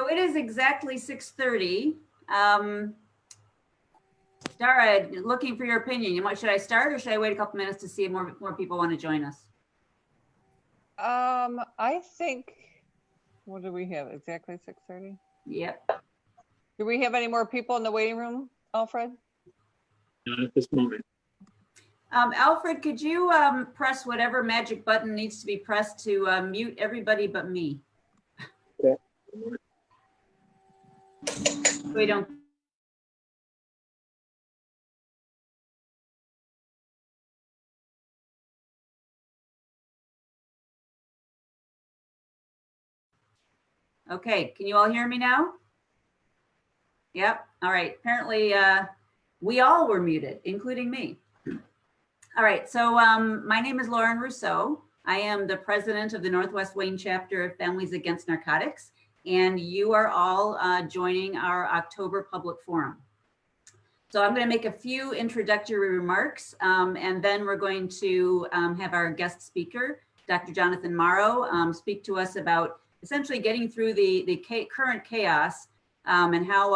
So it is exactly 6:30. Dara, looking for your opinion. Should I start or should I wait a couple minutes to see if more people want to join us? I think, what do we have? Exactly 6:30? Yep. Do we have any more people in the waiting room, Alfred? Not at this moment. Alfred, could you press whatever magic button needs to be pressed to mute everybody but me? Okay. We don't. Okay, can you all hear me now? Yep, all right. Apparently we all were muted, including me. All right, so my name is Lauren Rousseau. I am the president of the Northwest Wayne chapter of Families Against Narcotics, and you are all joining our October public forum. So I'm going to make a few introductory remarks, and then we're going to have our guest speaker, Dr. Jonathan Morrow, speak to us about essentially getting through the current chaos and how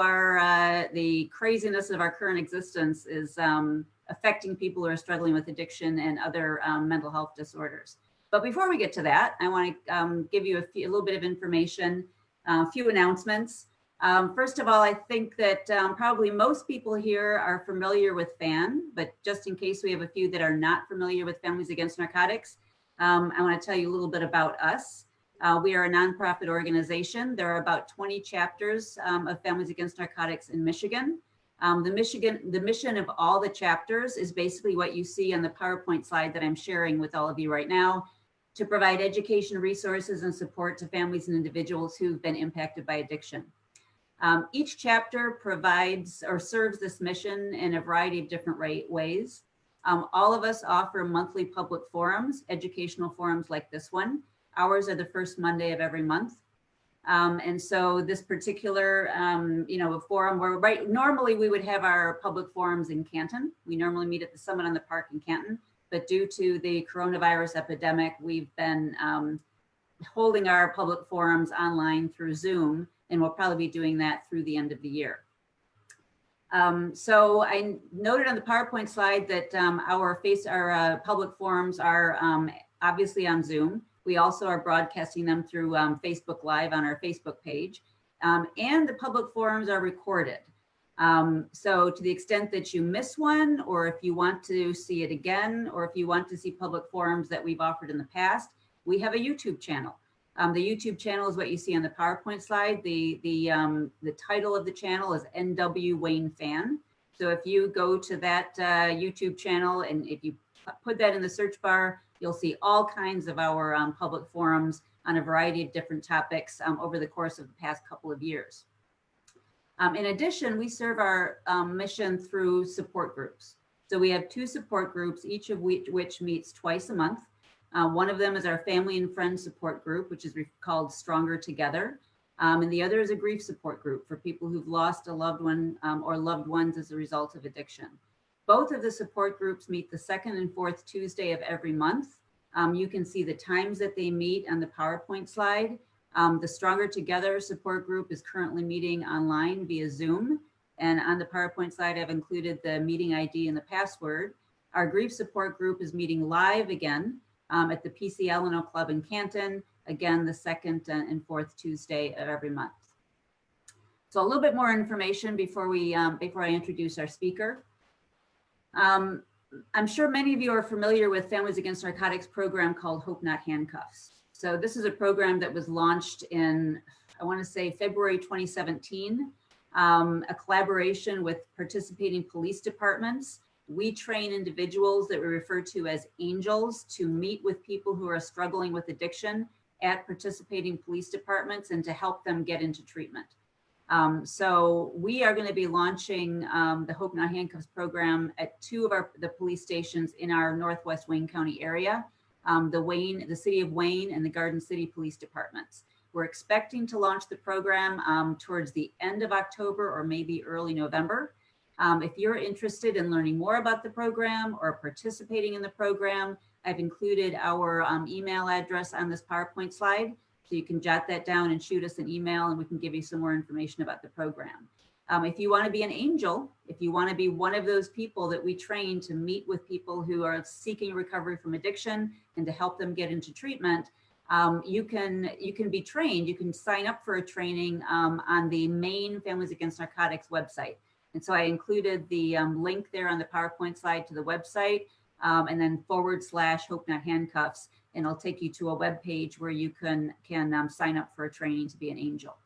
the craziness of our current existence is affecting people who are struggling with addiction and other mental health disorders. But before we get to that, I want to give you a little bit of information, a few announcements. First of all, I think that probably most people here are familiar with FAN, but just in case we have a few that are not familiar with Families Against Narcotics, I want to tell you a little bit about us. We are a nonprofit organization. There are about 20 chapters of Families Against Narcotics in Michigan. The mission of all the chapters is basically what you see on the PowerPoint slide that I'm sharing with all of you right now, to provide education, resources, and support to families and individuals who've been impacted by addiction. Each chapter provides or serves this mission in a variety of different ways. All of us offer monthly public forums, educational forums like this one. Ours are the first Monday of every month. And so this particular, forum where normally we would have our public forums in Canton. We normally meet at the Summit on the Park in Canton, but due to the coronavirus epidemic, we've been holding our public forums online through Zoom, and we'll probably be doing that through the end of the year. So I noted on the PowerPoint slide that our public forums are obviously on Zoom. We also are broadcasting them through Facebook Live on our Facebook page, and the public forums are recorded. So to the extent that you miss one, or if you want to see it again, or if you want to see public forums that we've offered in the past, we have a YouTube channel. The YouTube channel is what you see on the PowerPoint slide. The title of the channel is NW Wayne Fan. So if you go to that YouTube channel, and if you put that in the search bar, you'll see all kinds of our public forums on a variety of different topics over the course of the past couple of years. In addition, we serve our mission through support groups. So we have 2 support groups, each of which meets twice a month. One of them is our family and friends support group, which is called Stronger Together. And the other is a grief support group for people who've lost a loved one or loved ones as a result of addiction. Both of the support groups meet the 2nd and 4th Tuesday of every month. You can see the times that they meet on the PowerPoint slide. The Stronger Together support group is currently meeting online via Zoom. And on the PowerPoint slide, I've included the meeting ID and the password. Our grief support group is meeting live again at the PC Alano Club in Canton, again, the 2nd and 4th Tuesday of every month. So a little bit more information before I introduce our speaker. I'm sure many of you are familiar with Families Against Narcotics program called Hope Not Handcuffs. So this is a program that was launched in, I want to say, February 2017, a collaboration with participating police departments. We train individuals that we refer to as angels to meet with people who are struggling with addiction at participating police departments and to help them get into treatment. So we are going to be launching the Hope Not Handcuffs program at 2 of the police stations in our Northwest Wayne County area, the City of Wayne and the Garden City Police Departments. We're expecting to launch the program towards the end of October or maybe early November. If you're interested in learning more about the program or participating in the program, I've included our email address on this PowerPoint slide. So you can jot that down and shoot us an email and we can give you some more information about the program. If you want to be an angel, if you want to be one of those people that we train to meet with people who are seeking recovery from addiction and to help them get into treatment, you can be trained. You can sign up for a training on the main Families Against Narcotics website. And so I included the link there on the PowerPoint slide to the website, and then / Hope Not Handcuffs, and I'll take you to a web page where you can sign up for a training to be an angel.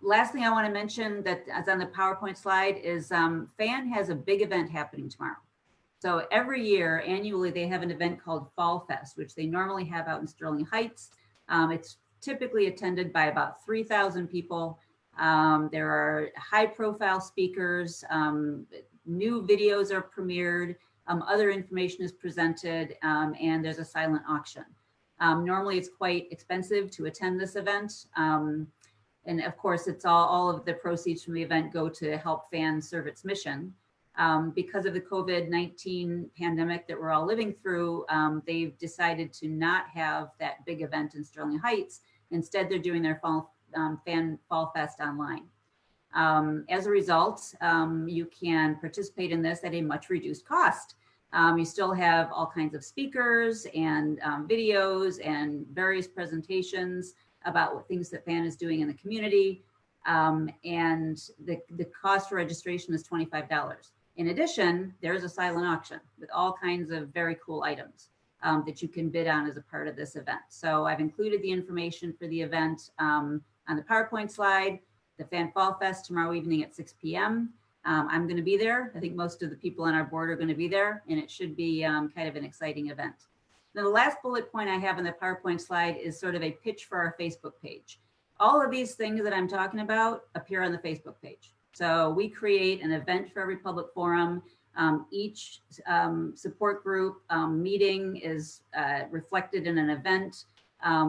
Last thing I want to mention that is on the PowerPoint slide is FAN has a big event happening tomorrow. So every year, annually, they have an event called Fall Fest, which they normally have out in Sterling Heights. It's typically attended by about 3,000 people. There are high-profile speakers. New videos are premiered. Other information is presented, and there's a silent auction. Normally, it's quite expensive to attend this event. And of course, it's all of the proceeds from the event go to help FAN serve its mission. Because of the COVID-19 pandemic that we're all living through, they've decided to not have that big event in Sterling Heights. Instead, they're doing their FAN Fall Fest online. As a result, you can participate in this at a much reduced cost. You still have all kinds of speakers and videos and various presentations about what things that FAN is doing in the community. And the cost for registration is $25. In addition, there's a silent auction with all kinds of very cool items that you can bid on as a part of this event. So I've included the information for the event on the PowerPoint slide, the FAN Fall Fest tomorrow evening at 6 p.m. I'm going to be there. I think most of the people on our board are going to be there, and it should be kind of an exciting event. Now, the last bullet point I have on the PowerPoint slide is sort of a pitch for our Facebook page. All of these things that I'm talking about appear on the Facebook page. So we create an event for every public forum. Each support group meeting is reflected in an event.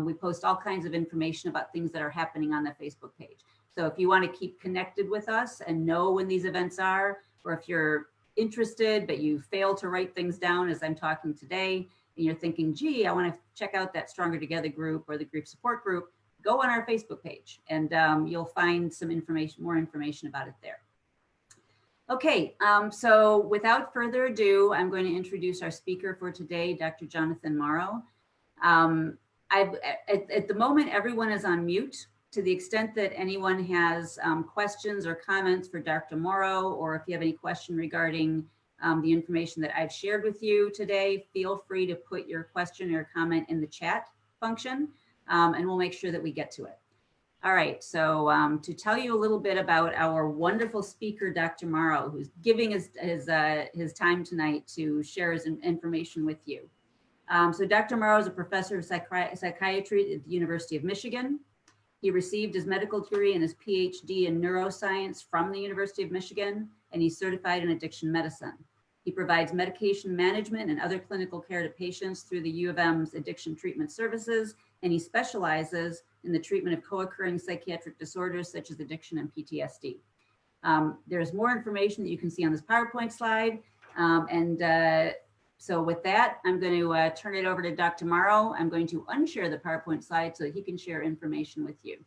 We post all kinds of information about things that are happening on the Facebook page. So if you want to keep connected with us and know when these events are, or if you're interested, but you fail to write things down as I'm talking today, and you're thinking, gee, I want to check out that Stronger Together group or the grief support group, go on our Facebook page and you'll find some information, more information about it there. Okay, so without further ado, I'm going to introduce our speaker for today, Dr. Jonathan Morrow. At the moment, everyone is on mute. To the extent that anyone has questions or comments for Dr. Morrow, or if you have any question regarding the information that I've shared with you today, feel free to put your question or comment in the chat function, and we'll make sure that we get to it. All right, so to tell you a little bit about our wonderful speaker, Dr. Morrow, who's giving his time tonight to share his information with you. So Dr. Morrow is a professor of psychiatry at the University of Michigan. He received his medical degree and his PhD in neuroscience from the University of Michigan, and he's certified in addiction medicine. He provides medication management and other clinical care to patients through the U of M's addiction treatment services, and he specializes in the treatment of co-occurring psychiatric disorders such as addiction and PTSD. There's more information that you can see on this PowerPoint slide. So with that, I'm going to turn it over to Dr. Morrow. I'm going to unshare the PowerPoint slide so that he can share information with you.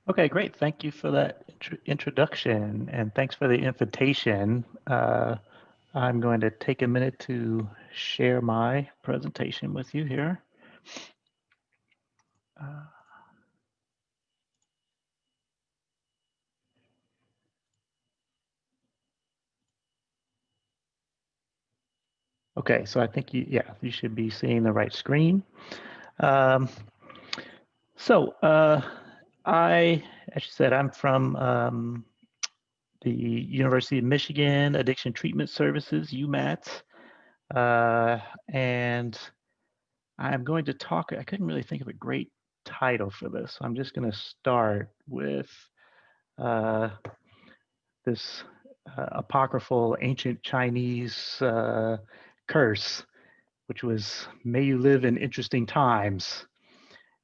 Okay, great. Thank you for that introduction, and thanks for the invitation. I'm going to take a minute to share my presentation with you here. Okay, so I think you should be seeing the right screen. As you said, I'm from the University of Michigan Addiction Treatment Services, UMAT, and I'm going to talk. I couldn't really think of a great title for this, so I'm just going to start with this apocryphal ancient Chinese curse, which was, "May you live in interesting times."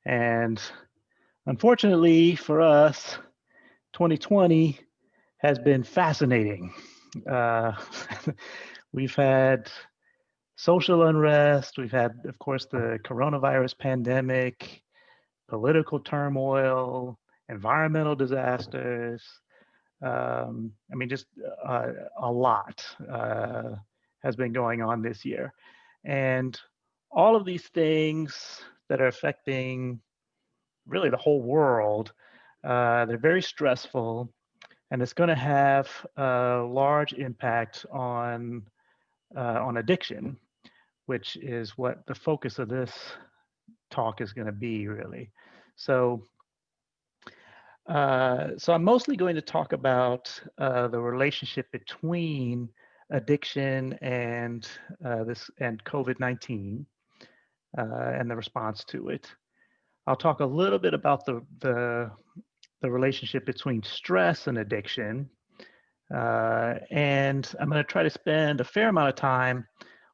And unfortunately for us, 2020 has been fascinating. We've had social unrest. We've had, of course, the coronavirus pandemic, political turmoil, environmental disasters. I mean, just a lot has been going on this year. And all of these things that are affecting really the whole world, they're very stressful, and it's going to have a large impact on addiction, which is what the focus of this talk is going to be, really. So I'm mostly going to talk about the relationship between addiction and COVID-19 and the response to it. I'll talk a little bit about the relationship between stress and addiction, and I'm going to try to spend a fair amount of time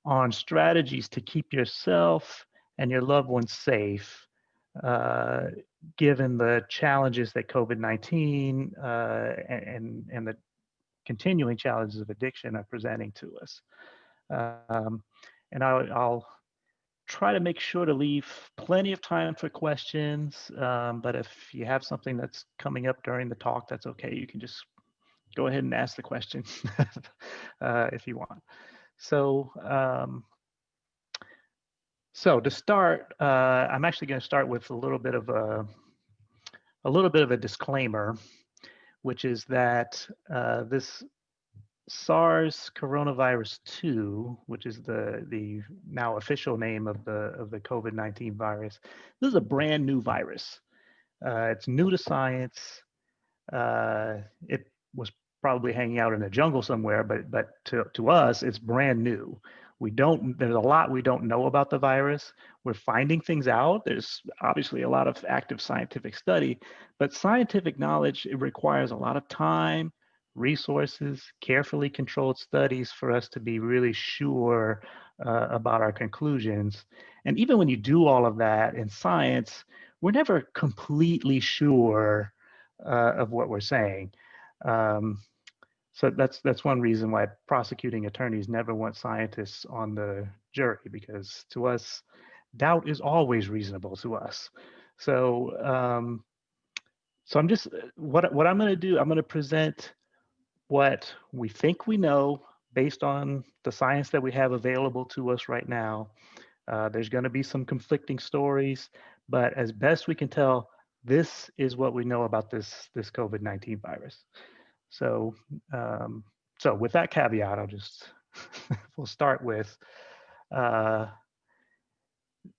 on strategies to keep yourself and your loved ones safe, given the challenges that COVID-19 and the continuing challenges of addiction are presenting to us. And I'll try to make sure to leave plenty of time for questions, but if you have something that's coming up during the talk, that's okay. You can just go ahead and ask the question if you want. So to start, I'm actually going to start with a little bit of a disclaimer, which is that this SARS coronavirus 2, which is the now official name of the COVID-19 virus, this is a brand new virus. It's new to science. It was probably hanging out in a jungle somewhere, but to us, it's brand new. There's a lot we don't know about the virus. We're finding things out. There's obviously a lot of active scientific study, but scientific knowledge, it requires a lot of time, resources, carefully controlled studies for us to be really sure about our conclusions. And even when you do all of that in science, we're never completely sure of what we're saying. So that's one reason why prosecuting attorneys never want scientists on the jury, because to us, doubt is always reasonable to us. So I'm just, what I'm going to do, I'm going to present what we think we know based on the science that we have available to us right now. There's going to be some conflicting stories, but as best we can tell, this is what we know about this COVID-19 virus. So with that caveat, we'll start with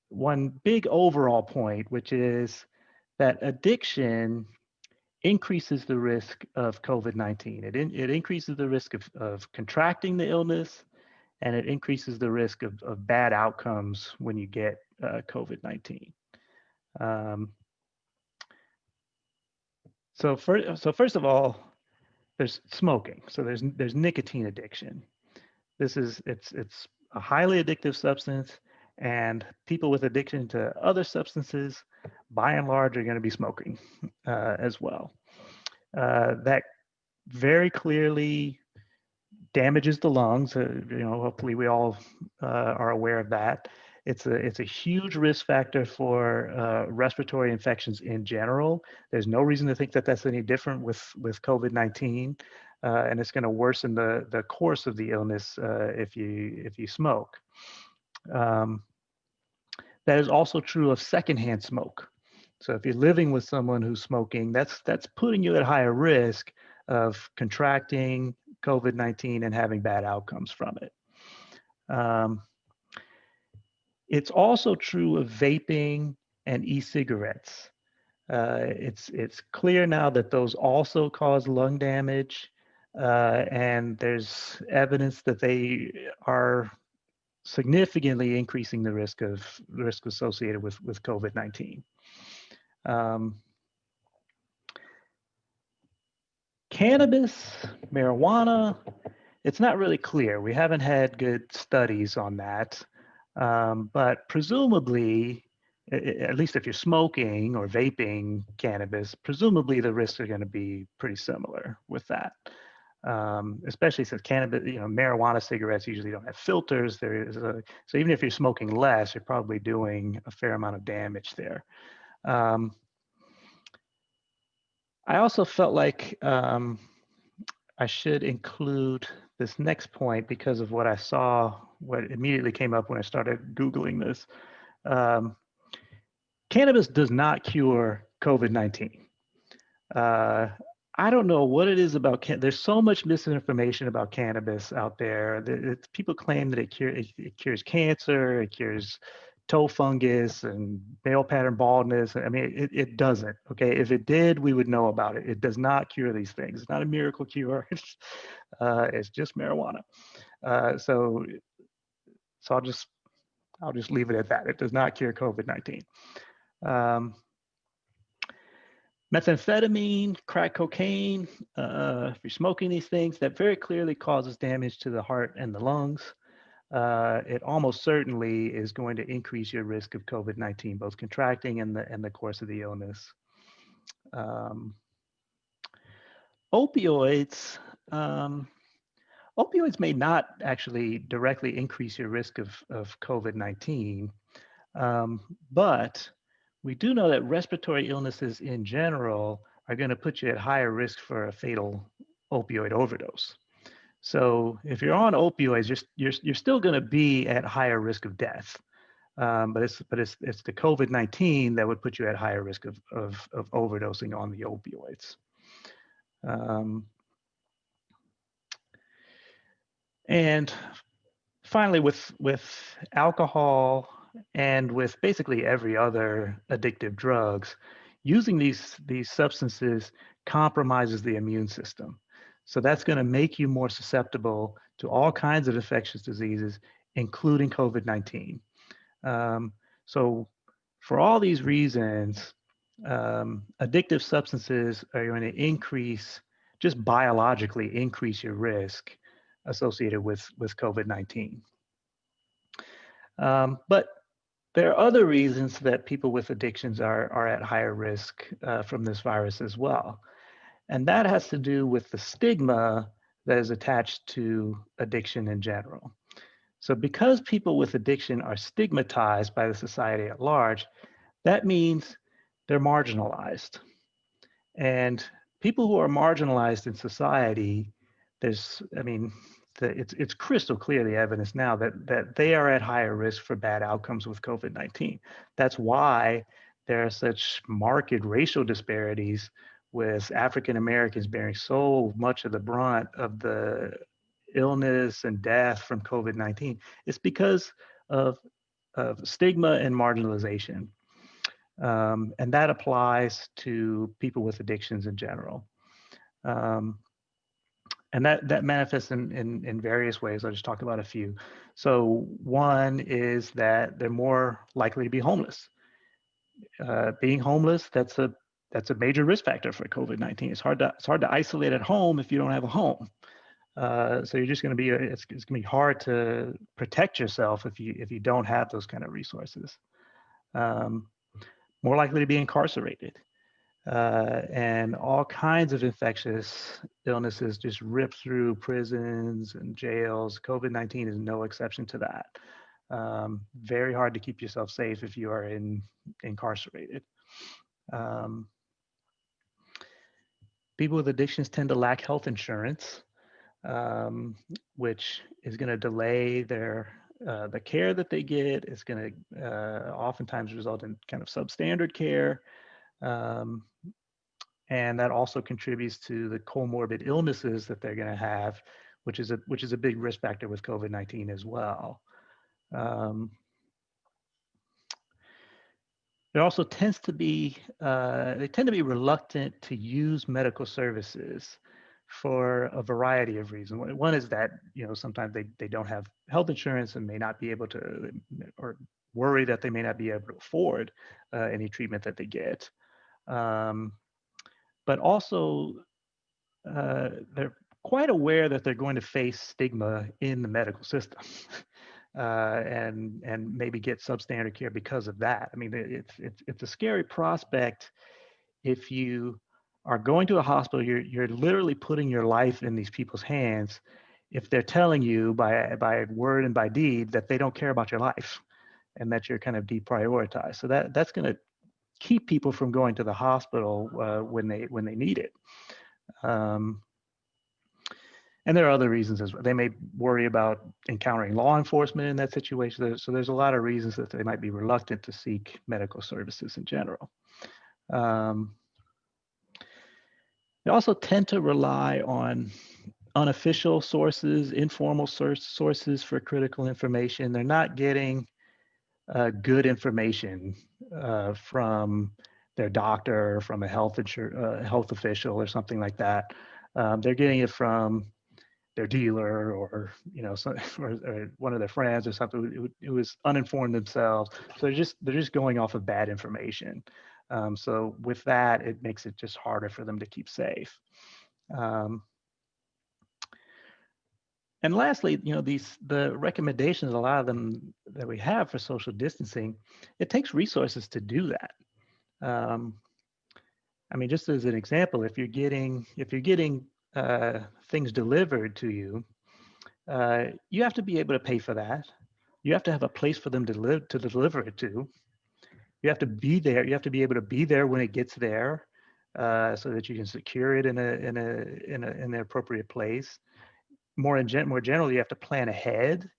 one big overall point, which is that addiction increases the risk of COVID-19. It increases the risk of contracting the illness, and it increases the risk of bad outcomes when you get COVID-19. So first of all, there's smoking. So there's nicotine addiction. It's a highly addictive substance, and people with addiction to other substances, by and large, are going to be smoking as well. That very clearly damages the lungs. Hopefully we all are aware of that. It's a huge risk factor for respiratory infections in general. There's no reason to think that that's any different with COVID-19, and it's going to worsen the course of the illness if you smoke. That is also true of secondhand smoke. So if you're living with someone who's smoking, that's putting you at higher risk of contracting COVID-19 and having bad outcomes from it. It's also true of vaping and e-cigarettes. It's clear now that those also cause lung damage, and there's evidence that they are significantly increasing the risk associated with COVID-19. Cannabis, marijuana, it's not really clear. We haven't had good studies on that. But presumably, at least if you're smoking or vaping cannabis, presumably the risks are going to be pretty similar with that. especially since cannabis, marijuana cigarettes usually don't have filters. So even if you're smoking less, you're probably doing a fair amount of damage there. I also felt like I should include this next point because of what I saw, what immediately came up when I started Googling this. Cannabis does not cure COVID-19. I don't know what it is about there's so much misinformation about cannabis out there. People claim that it cures cancer, it cures toe fungus and male pattern baldness. I mean, it doesn't. Okay, if it did, we would know about it. It does not cure these things. It's not a miracle cure. It's just marijuana. So I'll just leave it at that. It does not cure COVID-19. Methamphetamine, crack cocaine, if you're smoking these things, that very clearly causes damage to the heart and the lungs. It almost certainly is going to increase your risk of COVID-19, both contracting and the course of the illness. Opioids, opioids may not actually directly increase your risk of COVID-19, but we do know that respiratory illnesses in general are going to put you at higher risk for a fatal opioid overdose. So if you're on opioids, you're still going to be at higher risk of death. But it's the COVID-19 that would put you at higher risk of overdosing on the opioids. And finally, with alcohol and with basically every other addictive drugs, using these substances compromises the immune system. So that's going to make you more susceptible to all kinds of infectious diseases, including COVID-19. So for all these reasons, addictive substances are going to just biologically increase your risk associated with COVID-19. But there are other reasons that people with addictions are at higher risk from this virus as well. And that has to do with the stigma that is attached to addiction in general. So because people with addiction are stigmatized by the society at large, that means they're marginalized. And people who are marginalized in society, it's crystal clear, the evidence now, that they are at higher risk for bad outcomes with COVID-19. That's why there are such marked racial disparities, with African Americans bearing so much of the brunt of the illness and death from COVID-19. It's because of stigma and marginalization. And that applies to people with addictions in general. And that manifests in various ways. I'll just talk about a few. So one is that they're more likely to be homeless. Being homeless, that's a major risk factor for COVID-19. It's hard to isolate at home if you don't have a home. So you're just going to be it's going to be hard to protect yourself if you don't have those kind of resources. More likely to be incarcerated. And all kinds of infectious illnesses just rip through prisons and jails. COVID-19 is no exception to that. Very hard to keep yourself safe if you are incarcerated. People with addictions tend to lack health insurance, which is going to delay the care that they get. It's going to oftentimes result in kind of substandard care. And that also contributes to the comorbid illnesses that they're going to have, which is a big risk factor with COVID-19 as well. There also tends to be they tend to be reluctant to use medical services for a variety of reasons. One is that sometimes they don't have health insurance and may not be able to, or worry that they may not be able to afford any treatment that they get. But also they're quite aware that they're going to face stigma in the medical system. And maybe get substandard care because of that. I mean, it's a scary prospect if you are going to a hospital, you're literally putting your life in these people's hands if they're telling you by word and by deed that they don't care about your life and that you're kind of deprioritized. So that's going to keep people from going to the hospital when they need it. And there are other reasons as well. They may worry about encountering law enforcement in that situation. So there's a lot of reasons that they might be reluctant to seek medical services in general. They also tend to rely on unofficial sources, informal sources for critical information. They're not getting good information from their doctor, from a health official or something like that. They're getting it from their dealer or or one of their friends or something who was uninformed themselves. So they're just going off of bad information. So with that, it makes it just harder for them to keep safe. And lastly, the recommendations, a lot of them that we have for social distancing, it takes resources to do that. I mean, just as an example, if you're getting things delivered to you, you have to be able to pay for that. You have to have a place for them to deliver it to. You have to be there. You have to be able to be there when it gets there, so that you can secure it in the appropriate place. More generally, you have to plan ahead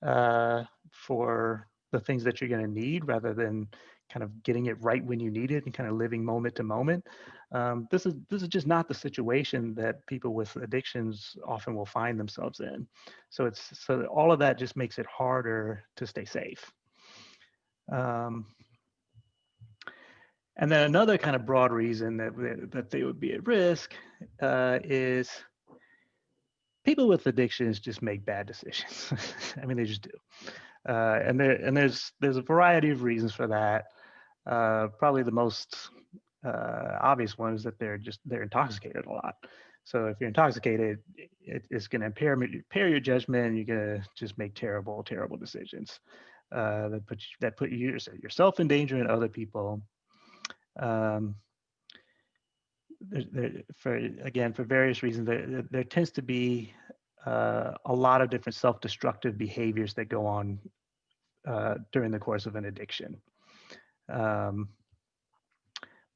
for the things that you're going to need, rather than kind of getting it right when you need it and kind of living moment to moment. This is just not the situation that people with addictions often will find themselves in. So all of that just makes it harder to stay safe. And then another kind of broad reason that they would be at risk is people with addictions just make bad decisions. I mean, they just do. And there's a variety of reasons for that. Probably the most obvious one is that they're intoxicated a lot. So if you're intoxicated, it's going to impair your judgment, and you're going to just make terrible decisions that put yourself in danger and other people. For various reasons, there tends to be a lot of different self-destructive behaviors that go on during the course of an addiction.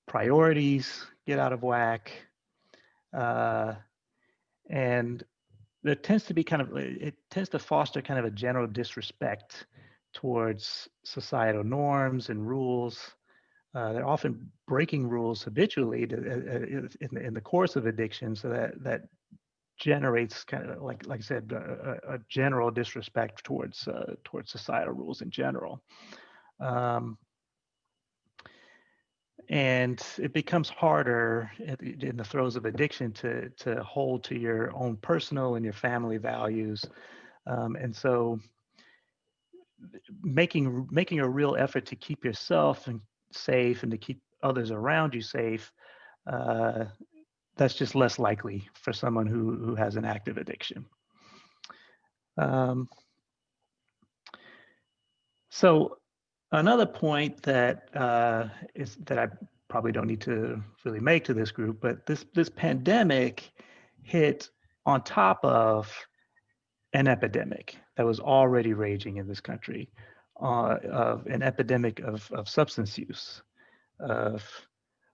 Priorities get out of whack, and there tends to be it tends to foster kind of a general disrespect towards societal norms and rules. They're often breaking rules habitually in the course of addiction, so that generates kind of like I said, a general disrespect towards societal rules in general. And it becomes harder in the throes of addiction to hold to your own personal and your family values. And so making a real effort to keep yourself safe and to keep others around you safe, that's just less likely for someone who has an active addiction. So another point that I probably don't need to really make to this group, but this pandemic hit on top of an epidemic that was already raging in this country, of an epidemic of substance use, of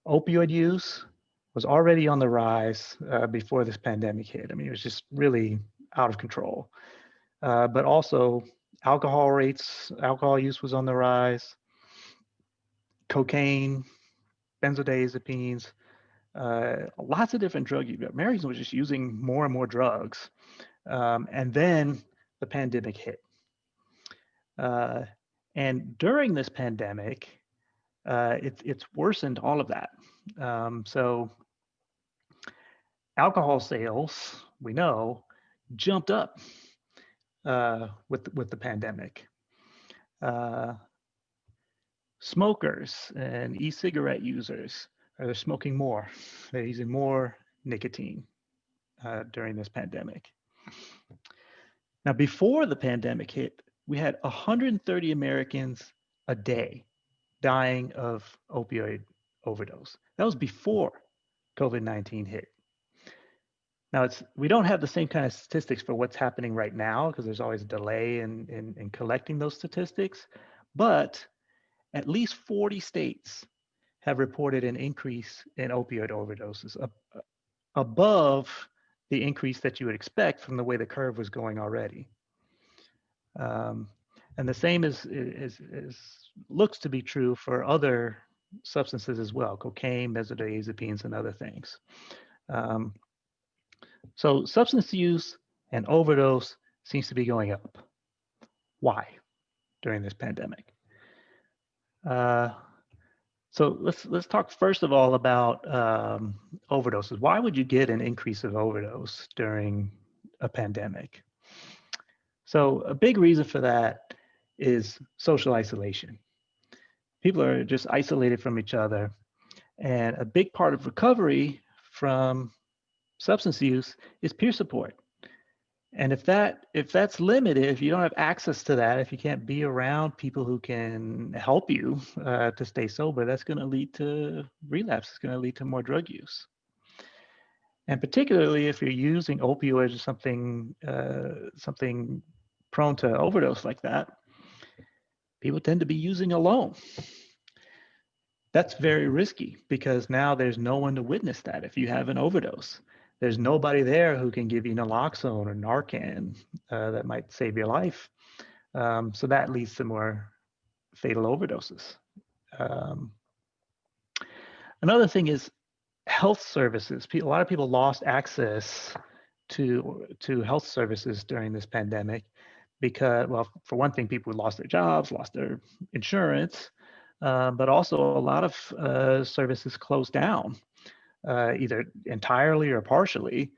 opioid use was already on the rise before this pandemic hit. I mean, it was just really out of control. But also alcohol use was on the rise, cocaine, benzodiazepines, lots of different drug use. Americans were just using more and more drugs. And then the pandemic hit. And during this pandemic, it's worsened all of that. So alcohol sales, we know, jumped up with the pandemic. Smokers and e-cigarette users are smoking more. They're using more nicotine during this pandemic. Now, before the pandemic hit, we had 130 Americans a day dying of opioid overdose. That was before COVID-19 hit. Now, we don't have the same kind of statistics for what's happening right now because there's always a delay in collecting those statistics, but at least 40 states have reported an increase in opioid overdoses above the increase that you would expect from the way the curve was going already. And the same is looks to be true for other substances as well, cocaine, benzodiazepines, and other things. So substance use and overdose seems to be going up. Why during this pandemic? So let's talk first of all about overdoses. Why would you get an increase of overdose during a pandemic? So a big reason for that is social isolation. People are just isolated from each other, and a big part of recovery from substance use is peer support. And if that's limited, if you don't have access to that, if you can't be around people who can help you to stay sober, that's going to lead to relapse. It's going to lead to more drug use. And particularly if you're using opioids or something prone to overdose like that, people tend to be using alone. That's very risky because now there's no one to witness that if you have an overdose. There's nobody there who can give you naloxone or Narcan that might save your life. So that leads to more fatal overdoses. Another thing is health services. A lot of people lost access to health services during this pandemic because, well, for one thing, people lost their jobs, lost their insurance, but also a lot of services closed down. Either entirely or partially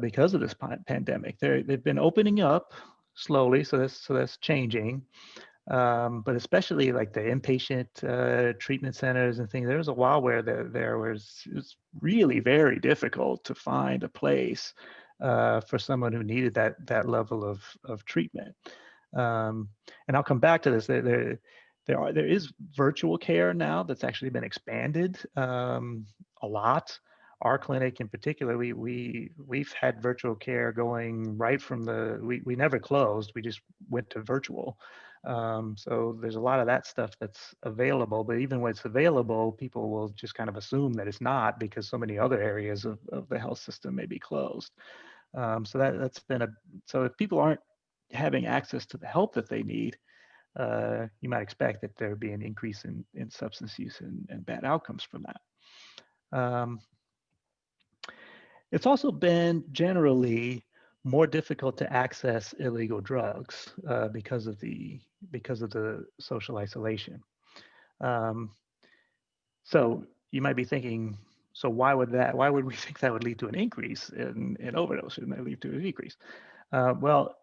because of this pandemic. They've been opening up slowly, so that's changing. But especially like the inpatient treatment centers and things, there was a while where it was really very difficult to find a place for someone who needed that level of treatment. And I'll come back to this. There is virtual care now that's actually been expanded a lot. Our clinic in particular, we've had virtual care going right from we never closed. We just went to virtual. So there's a lot of that stuff that's available, but even when it's available, people will just kind of assume that it's not because so many other areas of the health system may be closed. So that's been so if people aren't having access to the help that they need, you might expect that there would be an increase in substance use and bad outcomes from that. It's also been generally more difficult to access illegal drugs because of the social isolation. So you might be thinking, so why would we think that would lead to an increase in overdose? It may lead to a decrease. Well,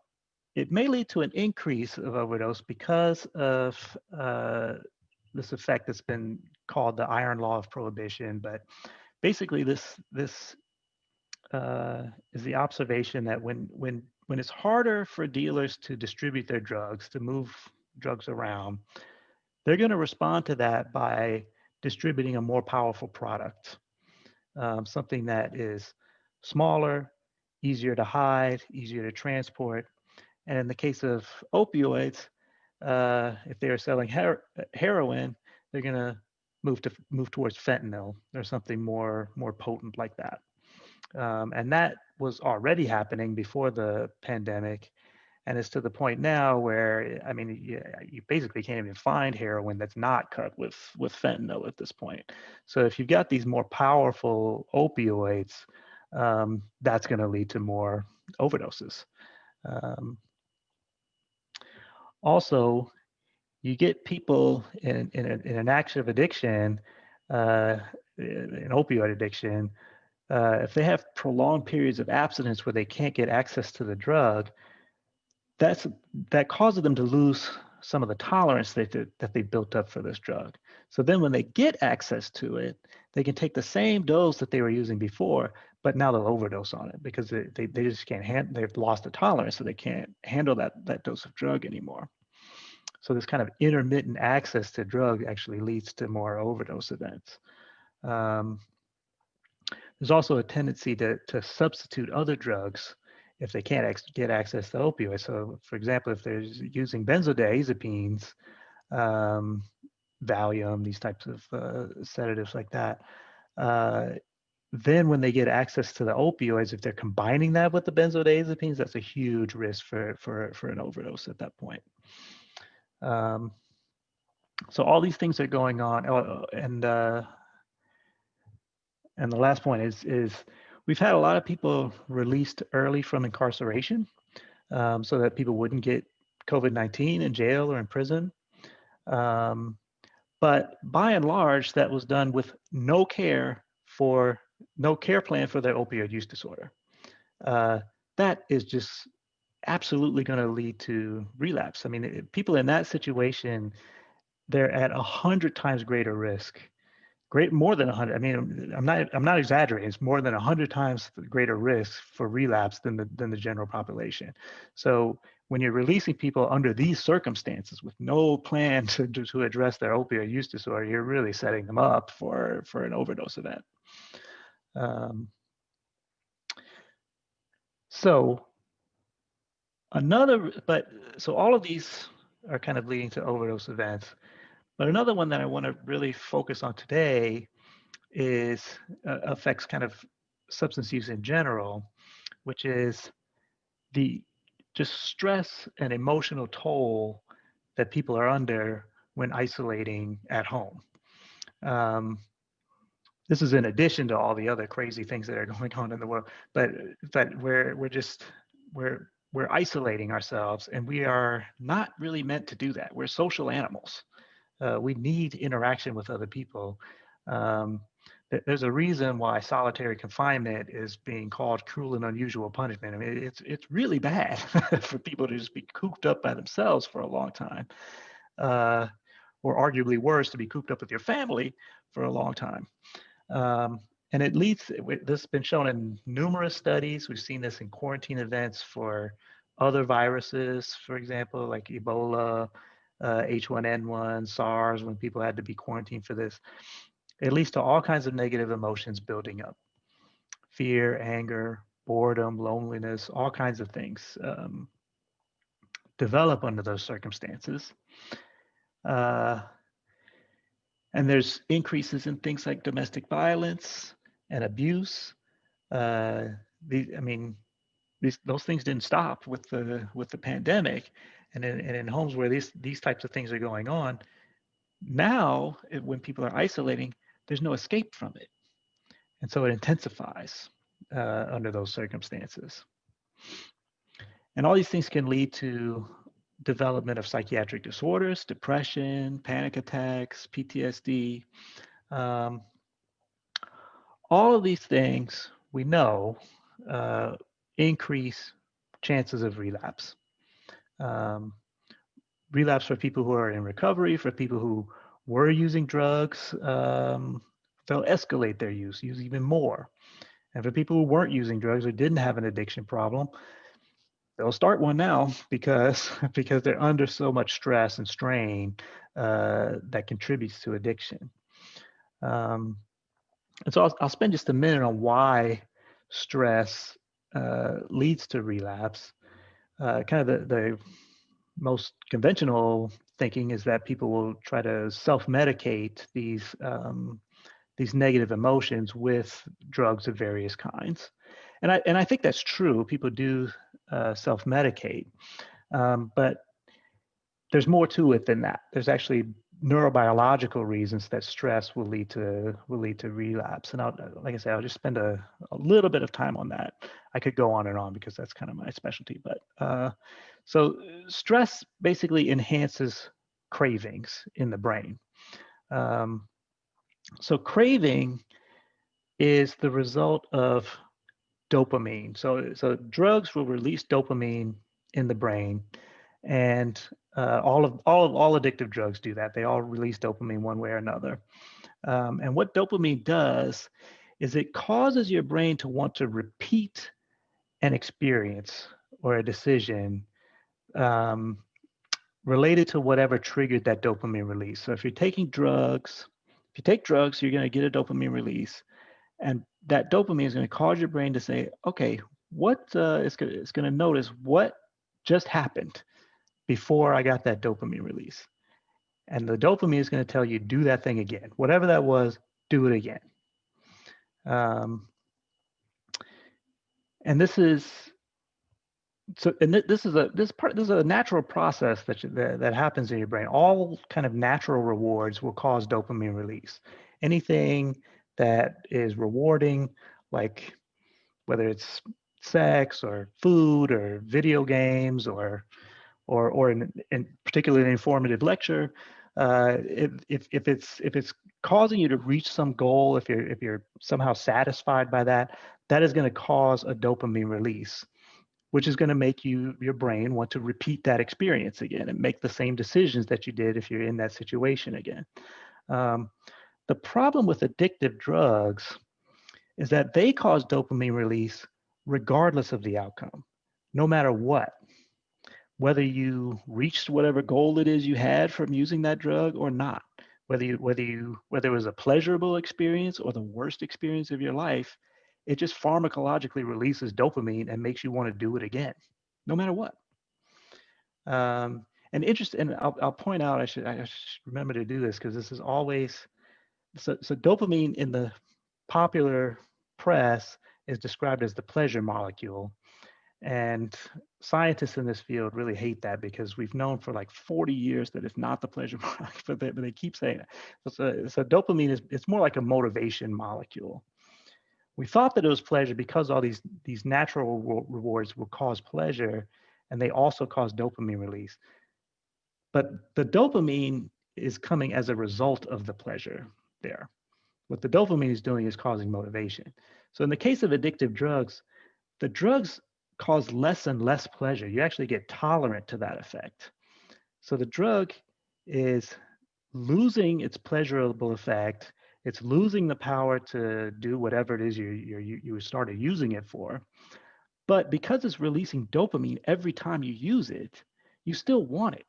it may lead to an increase of overdose because of this effect that's been called the iron law of prohibition. But basically, this is the observation that when it's harder for dealers to distribute their drugs, to move drugs around, they're going to respond to that by distributing a more powerful product, something that is smaller, easier to hide, easier to transport. And in the case of opioids, if they are selling heroin, they're going to move towards fentanyl or something more potent like that. And that was already happening before the pandemic, and it's to the point now where, I mean, you basically can't even find heroin that's not cut with fentanyl at this point. So if you've got these more powerful opioids, that's going to lead to more overdoses. Also, you get people in an active addiction, an opioid addiction, if they have prolonged periods of abstinence where they can't get access to the drug, that causes them to lose some of the tolerance that they built up for this drug. So then when they get access to it, they can take the same dose that they were using before, but now they'll overdose on it because they just can't they've lost the tolerance, so they can't handle that dose of drug anymore. So this kind of intermittent access to drug actually leads to more overdose events. there's also a tendency to substitute other drugs if they can't get access to opioids. So, for example, if they're using benzodiazepines, Valium, these types of sedatives like that, then when they get access to the opioids, if they're combining that with the benzodiazepines, that's a huge risk for an overdose at that point. So all these things are going on, and the last point is we've had a lot of people released early from incarceration, so that people wouldn't get COVID-19 in jail or in prison. But by and large, that was done with no care plan for their opioid use disorder. That is just absolutely going to lead to relapse. I mean, people in that situation, they're at 100 times greater risk. More than 100. I mean, I'm not exaggerating. It's more than 100 times greater risk for relapse than the general population. So when you're releasing people under these circumstances with no plan to address their opioid use disorder, you're really setting them up for an overdose event. So all of these are kind of leading to overdose events. But another one that I want to really focus on today affects kind of substance use in general, which is the just stress and emotional toll that people are under when isolating at home. This is in addition to all the other crazy things that are going on in the world, but we're isolating ourselves, and we are not really meant to do that. We're social animals. We need interaction with other people. There's a reason why solitary confinement is being called cruel and unusual punishment. I mean, it's really bad for people to just be cooped up by themselves for a long time, or arguably worse, to be cooped up with your family for a long time. And this has been shown in numerous studies. We've seen this in quarantine events for other viruses, for example, like Ebola, H1N1, SARS, when people had to be quarantined for this. It leads to all kinds of negative emotions building up: fear, anger, boredom, loneliness, all kinds of things develop under those circumstances. And there's increases in things like domestic violence and abuse. Those things didn't stop with the pandemic, and in homes where these types of things are going on. Now, when people are isolating, there's no escape from it. And so it intensifies under those circumstances. And all these things can lead to development of psychiatric disorders, depression, panic attacks, PTSD. All of these things we know increase chances of relapse. Relapse for people who are in recovery, for people who were using drugs, they'll escalate their use even more. And for people who weren't using drugs or didn't have an addiction problem, they'll start one now because they're under so much stress and strain that contributes to addiction. And so I'll spend just a minute on why stress leads to relapse. Kind of the most conventional thinking is that people will try to self-medicate these negative emotions with drugs of various kinds, and I think that's true. People do self-medicate, but there's more to it than that. There's actually neurobiological reasons that stress will lead to relapse, and like I said, I'll just spend a little bit of time on that. I could go on and on because that's kind of my specialty, but so stress basically enhances cravings in the brain. So craving is the result of dopamine. So drugs will release dopamine in the brain, and all addictive drugs do that. They all release dopamine one way or another. And what dopamine does is it causes your brain to want to repeat an experience or a decision related to whatever triggered that dopamine release. So if you're taking drugs, you're going to get a dopamine release. And that dopamine is going to cause your brain to say, okay, it's going to notice what just happened before I got that dopamine release. And the dopamine is going to tell you, do that thing again. Whatever that was, do it again. And this is this is a natural process that happens in your brain. All kind of natural rewards will cause dopamine release. Anything that is rewarding, like whether it's sex or food or video games or in particularly an informative lecture, if it's causing you to reach some goal, if you're somehow satisfied by that, that is going to cause a dopamine release, which is going to make your brain want to repeat that experience again and make the same decisions that you did if you're in that situation again. The problem with addictive drugs is that they cause dopamine release regardless of the outcome, no matter what. Whether you reached whatever goal it is you had from using that drug or not, whether it was a pleasurable experience or the worst experience of your life, it just pharmacologically releases dopamine and makes you want to do it again, no matter what. And I'll point out, I should remember to do this because this is always, so dopamine in the popular press is described as the pleasure molecule. And scientists in this field really hate that because we've known for like 40 years that it's not the pleasure molecule, but they keep saying it. So dopamine it's more like a motivation molecule. We thought that it was pleasure because all these natural rewards will cause pleasure, and they also cause dopamine release. But the dopamine is coming as a result of the pleasure there. What the dopamine is doing is causing motivation. So in the case of addictive drugs, the drugs cause less and less pleasure. You actually get tolerant to that effect. So the drug is losing its pleasurable effect. It's losing the power to do whatever it is you started using it for. But because it's releasing dopamine every time you use it, you still want it.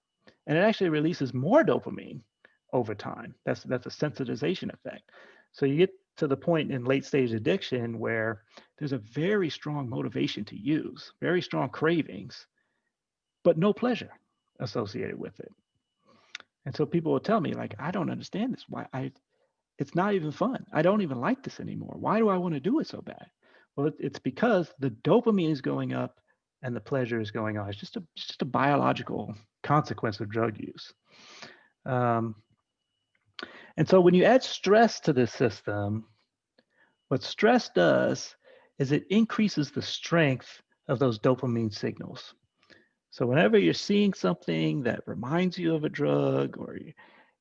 And it actually releases more dopamine over time. That's a sensitization effect. So you get to the point in late stage addiction where there's a very strong motivation to use, very strong cravings, but no pleasure associated with it. And so people will tell me, like, I don't understand this. It's not even fun. I don't even like this anymore. Why do I want to do it so bad? Well, it's because the dopamine is going up and the pleasure is going on. It's just a biological consequence of drug use. And so when you add stress to this system, what stress does is it increases the strength of those dopamine signals. So whenever you're seeing something that reminds you of a drug, or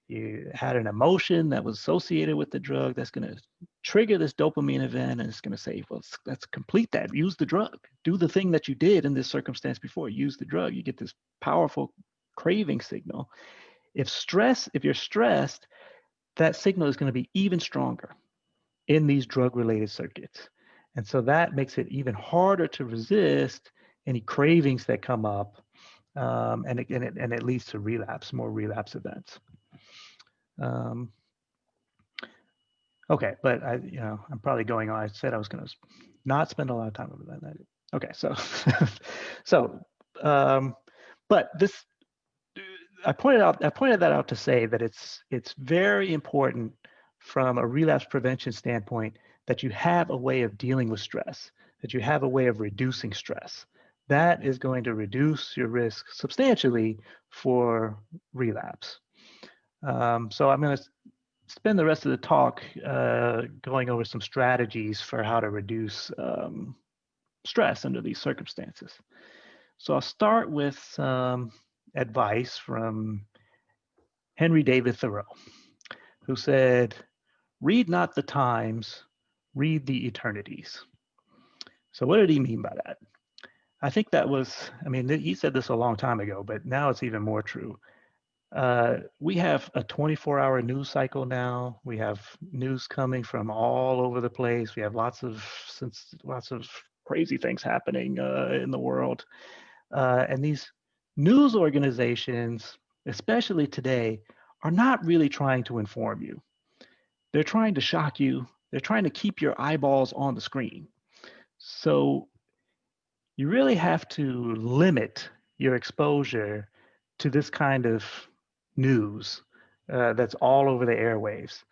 you had an emotion that was associated with the drug, that's going to trigger this dopamine event, and it's going to say, well, let's complete that. Use the drug. Do the thing that you did in this circumstance before. Use the drug. You get this powerful craving signal. If you're stressed, that signal is going to be even stronger in these drug-related circuits. And so that makes it even harder to resist any cravings that come up, and it leads to more relapse events. Okay, but I'm probably going on. I said I was going to not spend a lot of time over that. Okay, but this, I pointed that out to say that it's very important from a relapse prevention standpoint that you have a way of dealing with stress, that you have a way of reducing stress. That is going to reduce your risk substantially for relapse. So I'm going to spend the rest of the talk going over some strategies for how to reduce stress under these circumstances. So I'll start with some advice from Henry David Thoreau, who said, "Read not the times, read the eternities." So what did he mean by that? I think he said this a long time ago, but now it's even more true. We have a 24-hour news cycle now. We have news coming from all over the place. We have lots of crazy things happening in the world. And these news organizations, especially today, are not really trying to inform you. They're trying to shock you They're trying to keep your eyeballs on the screen. So you really have to limit your exposure to this kind of news that's all over the airwaves.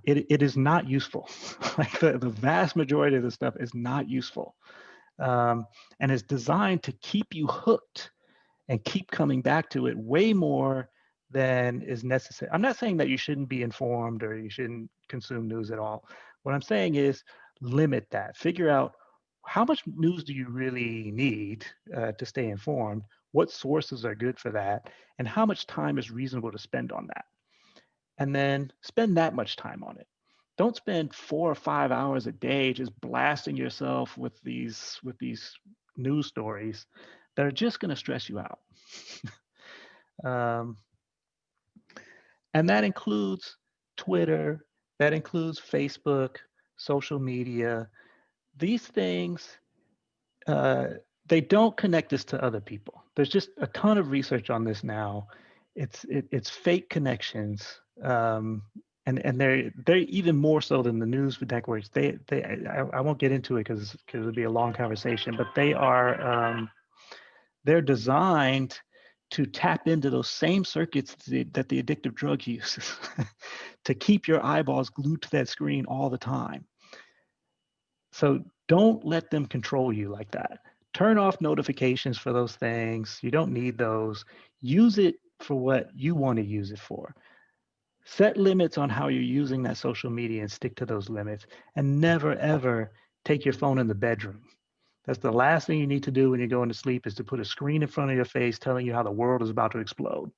It is not useful. Like the vast majority of the stuff is not useful, and is designed to keep you hooked and keep coming back to it way more than is necessary. I'm not saying that you shouldn't be informed or you shouldn't consume news at all. What I'm saying is limit that. Figure out how much news do you really need to stay informed, what sources are good for that, and how much time is reasonable to spend on that. And then spend that much time on it. Don't spend 4 or 5 hours a day just blasting yourself with these news stories that are just going to stress you out. And that includes Twitter, that includes Facebook, social media. These things, they don't connect us to other people. There's just a ton of research on this now. It's fake connections, and they're even more so than the news networks. I won't get into it because it'll be a long conversation, but they're designed to tap into those same circuits that the addictive drug uses to keep your eyeballs glued to that screen all the time. So don't let them control you like that. Turn off notifications for those things. You don't need those. Use it for what you want to use it for. Set limits on how you're using that social media and stick to those limits. And never, ever take your phone in the bedroom. That's the last thing you need to do when you're going to sleep, is to put a screen in front of your face telling you how the world is about to explode.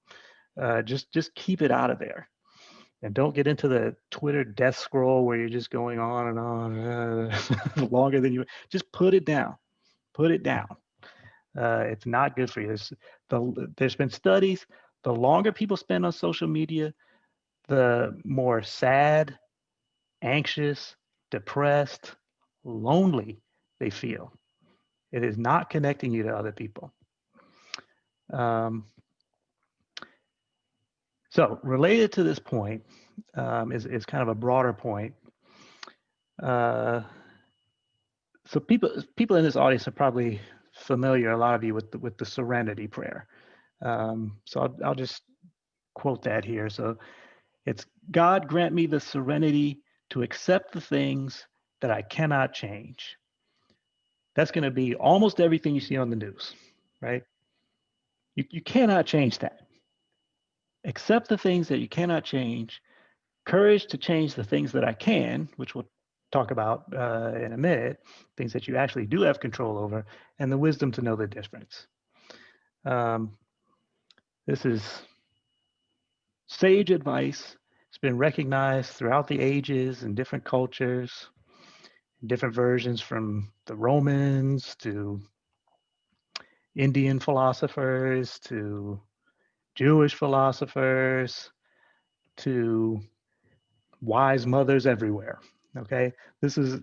Just keep it out of there. And don't get into the Twitter death scroll where you're just going on and on longer than you. Just put it down. Put it down. It's not good for you. There's been studies. The longer people spend on social media, the more sad, anxious, depressed, lonely they feel. It is not connecting you to other people. So related to this point is kind of a broader point. So people in this audience are probably familiar, a lot of you, with the Serenity Prayer. So I'll just quote that here. So it's, God grant me the serenity to accept the things that I cannot change. That's going to be almost everything you see on the news, right? You cannot change that. Accept the things that you cannot change, courage to change the things that I can, which we'll talk about in a minute, things that you actually do have control over, and the wisdom to know the difference. This is sage advice. It's been recognized throughout the ages in different cultures, different versions, from the Romans to Indian philosophers to Jewish philosophers to wise mothers everywhere. Okay, this is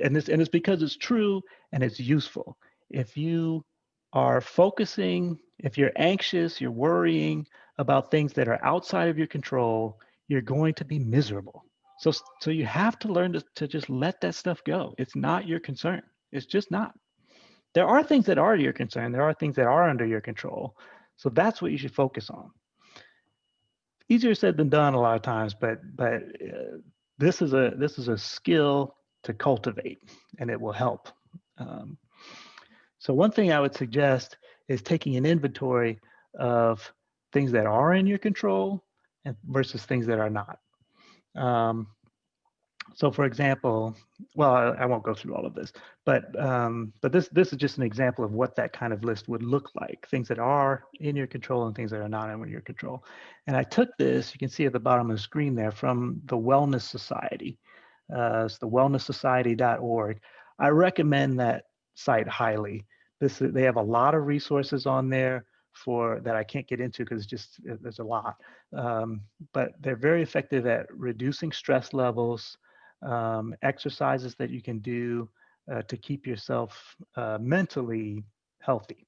and it's because it's true and it's useful. If you are focusing, if you're anxious, you're worrying about things that are outside of your control, you're going to be miserable. So you have to learn to just let that stuff go. It's not your concern. It's just not. There are things that are your concern. There are things that are under your control. So that's what you should focus on. Easier said than done a lot of times, but this is a skill to cultivate, and it will help. So one thing I would suggest is taking an inventory of things that are in your control and versus things that are not. So for example, well, I won't go through all of this, but this is just an example of what that kind of list would look like, things that are in your control and things that are not in your control. And I took this, you can see at the bottom of the screen there, from the Wellness Society. It's the wellnesssociety.org. I recommend that site highly. They have a lot of resources on there that I can't get into because there's a lot. But they're very effective at reducing stress levels, exercises that you can do to keep yourself mentally healthy.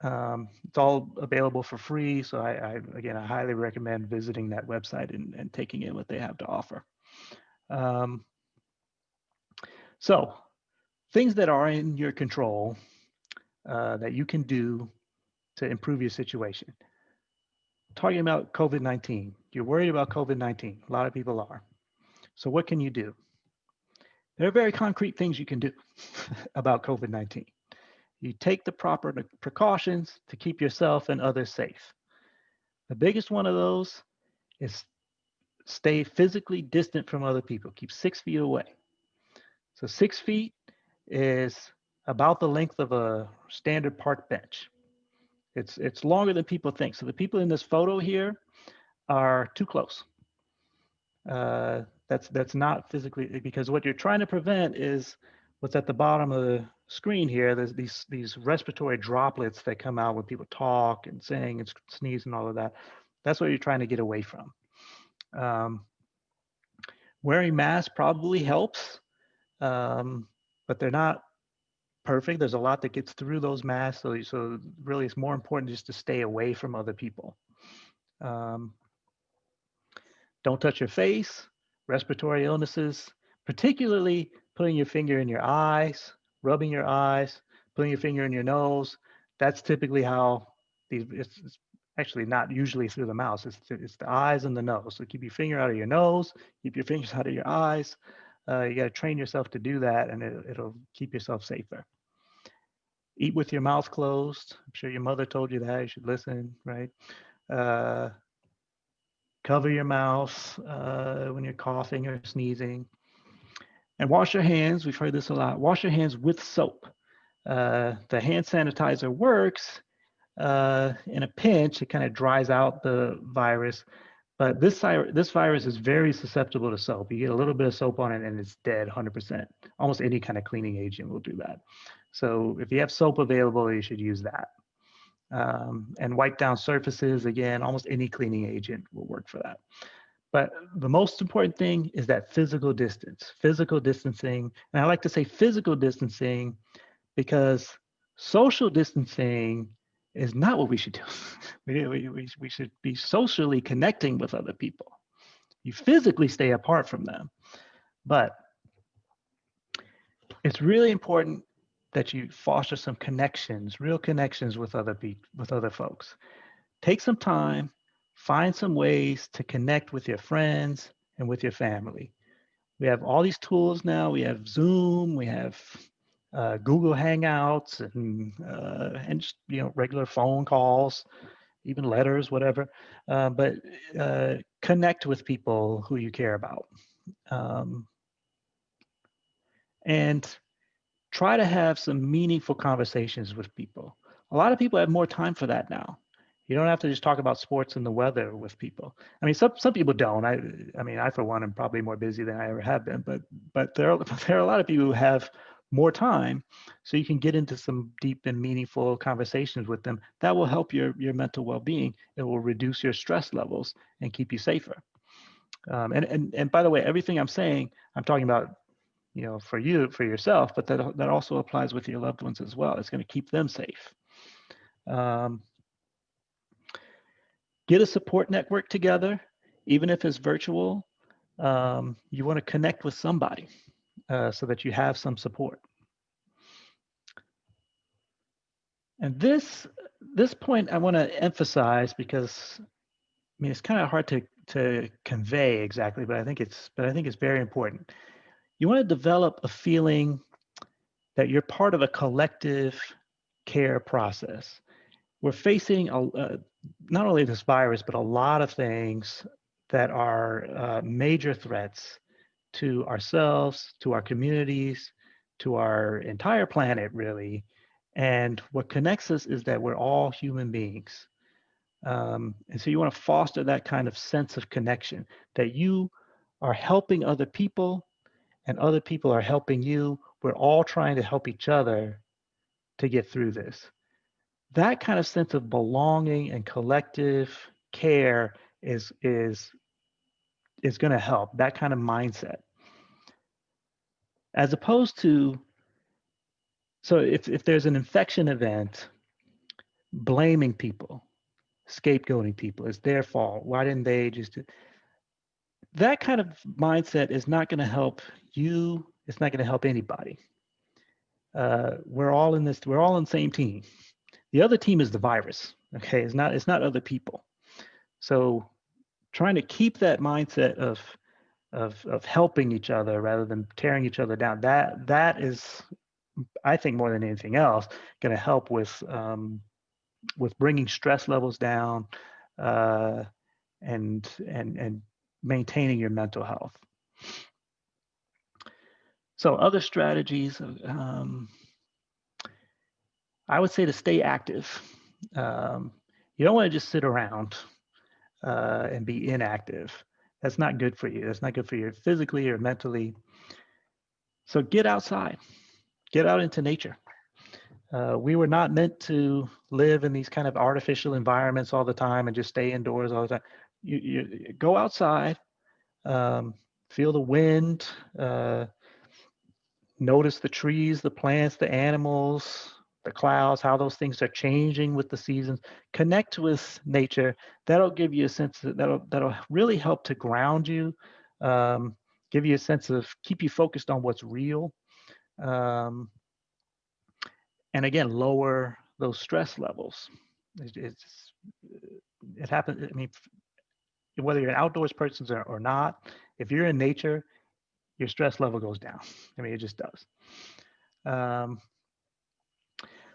It's all available for free. So I highly recommend visiting that website and taking in what they have to offer. Um, so things that are in your control that you can do to improve your situation. Talking about COVID-19, you're worried about COVID-19. A lot of people are. So what can you do? There are very concrete things you can do about COVID-19. You take the proper precautions to keep yourself and others safe. The biggest one of those is stay physically distant from other people. Keep 6 feet away. So 6 feet is about the length of a standard park bench. It's longer than people think. So the people in this photo here are too close. That's not physically, because what you're trying to prevent is what's at the bottom of the screen here. There's these respiratory droplets that come out when people talk and sing and sneeze and all of that. That's what you're trying to get away from. Wearing masks probably helps, but they're not perfect. There's a lot that gets through those masks. So really it's more important just to stay away from other people. Don't touch your face, respiratory illnesses, particularly putting your finger in your eyes, rubbing your eyes, putting your finger in your nose. That's typically how it's actually not usually through the mouth. It's the eyes and the nose. So keep your finger out of your nose, keep your fingers out of your eyes. You got to train yourself to do that, and it'll keep yourself safer. Eat with your mouth closed. I'm sure your mother told you that. You should listen, right? Cover your mouth when you're coughing or sneezing. And wash your hands. We've heard this a lot. Wash your hands with soap. The hand sanitizer works in a pinch. It kind of dries out the virus. But this virus is very susceptible to soap. You get a little bit of soap on it and it's dead 100%. Almost any kind of cleaning agent will do that. So if you have soap available, you should use that. And wipe down surfaces. Again, almost any cleaning agent will work for that. But the most important thing is that physical distancing. And I like to say physical distancing because social distancing is not what we should do. We should be socially connecting with other people. You physically stay apart from them. But it's really important that you foster some connections, real connections with other people, with other folks. Take some time, find some ways to connect with your friends and with your family. We have all these tools now. We have Zoom, we have Google Hangouts, and just, regular phone calls, even letters, whatever. But connect with people who you care about, and try to have some meaningful conversations with people. A lot of people have more time for that now. You don't have to just talk about sports and the weather with people. I mean, some people don't. I mean, I for one am probably more busy than I ever have been. But there are a lot of people who have more time, so you can get into some deep and meaningful conversations with them. That will help your mental well-being. It will reduce your stress levels and keep you safer. And by the way, everything I'm saying, I'm talking about, for yourself, but that also applies with your loved ones as well. It's going to keep them safe. Get a support network together, even if it's virtual. You want to connect with somebody so that you have some support. And this point I want to emphasize because, I mean, it's kind of hard to convey exactly, but I think it's very important. You want to develop a feeling that you're part of a collective care process. We're facing not only this virus, but a lot of things that are major threats to ourselves, to our communities, to our entire planet, really. And what connects us is that we're all human beings. And so you want to foster that kind of sense of connection, that you are helping other people and other people are helping you. We're all trying to help each other to get through this. That kind of sense of belonging and collective care is going to help, that kind of mindset. As opposed to, so if there's an infection event, blaming people, scapegoating people, it's their fault. Why didn't they just do? that kind of mindset is not going to help you. It's not going to help anybody. We're all in this. We're all on the same team. The other team is the virus. Okay, it's not other people. So trying to keep that mindset of helping each other rather than tearing each other down. That is, I think, more than anything else, going to help with bringing stress levels down and maintaining your mental health. So other strategies, I would say to stay active. You don't want to just sit around and be inactive. That's not good for you. That's not good for you physically or mentally. So get outside, get out into nature. We were not meant to live in these kind of artificial environments all the time and just stay indoors all the time. You go outside, feel the wind, notice the trees, the plants, the animals, the clouds, how those things are changing with the seasons. Connect with nature. That'll give you a sense that'll really help to ground you, give you a sense of keep you focused on what's real, and again lower those stress levels. It happens. I mean, whether you're an outdoors person or not, if you're in nature, your stress level goes down. I mean, it just does.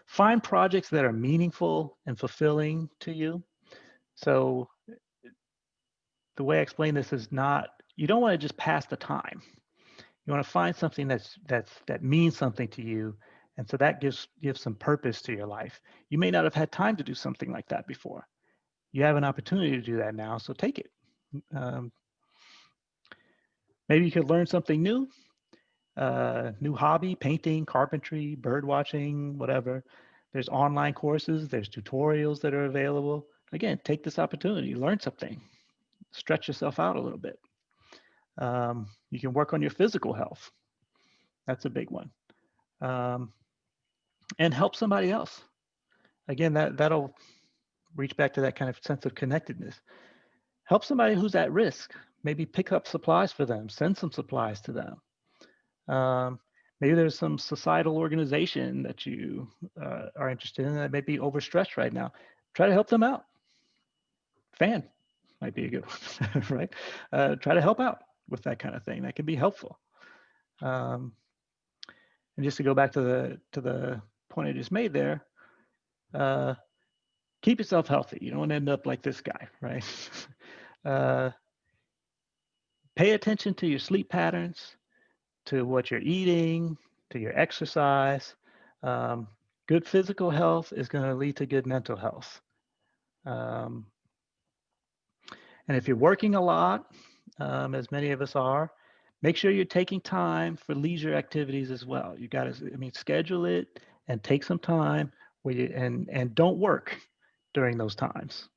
Find projects that are meaningful and fulfilling to you. So the way I explain this is you don't want to just pass the time. You want to find something that means something to you. And so that gives some purpose to your life. You may not have had time to do something like that before. You have an opportunity to do that now, so take it. Maybe you could learn something new, new hobby, painting, carpentry, bird watching, whatever. There's online courses, there's tutorials that are available. Again, take this opportunity, learn something, stretch yourself out a little bit. You can work on your physical health. That's a big one. And help somebody else. Again, that'll reach back to that kind of sense of connectedness. Help somebody who's at risk. Maybe pick up supplies for them, send some supplies to them. Maybe there's some societal organization that you are interested in that may be overstretched right now. Try to help them out. Fan might be a good one, right? Try to help out with that kind of thing. That can be helpful. And just to go back to the point I just made there, keep yourself healthy. You don't want to end up like this guy, right? Pay attention to your sleep patterns, to what you're eating, to your exercise. Good physical health is going to lead to good mental health. And if you're working a lot, as many of us are, make sure you're taking time for leisure activities as well. You got to, schedule it and take some time where and don't work during those times.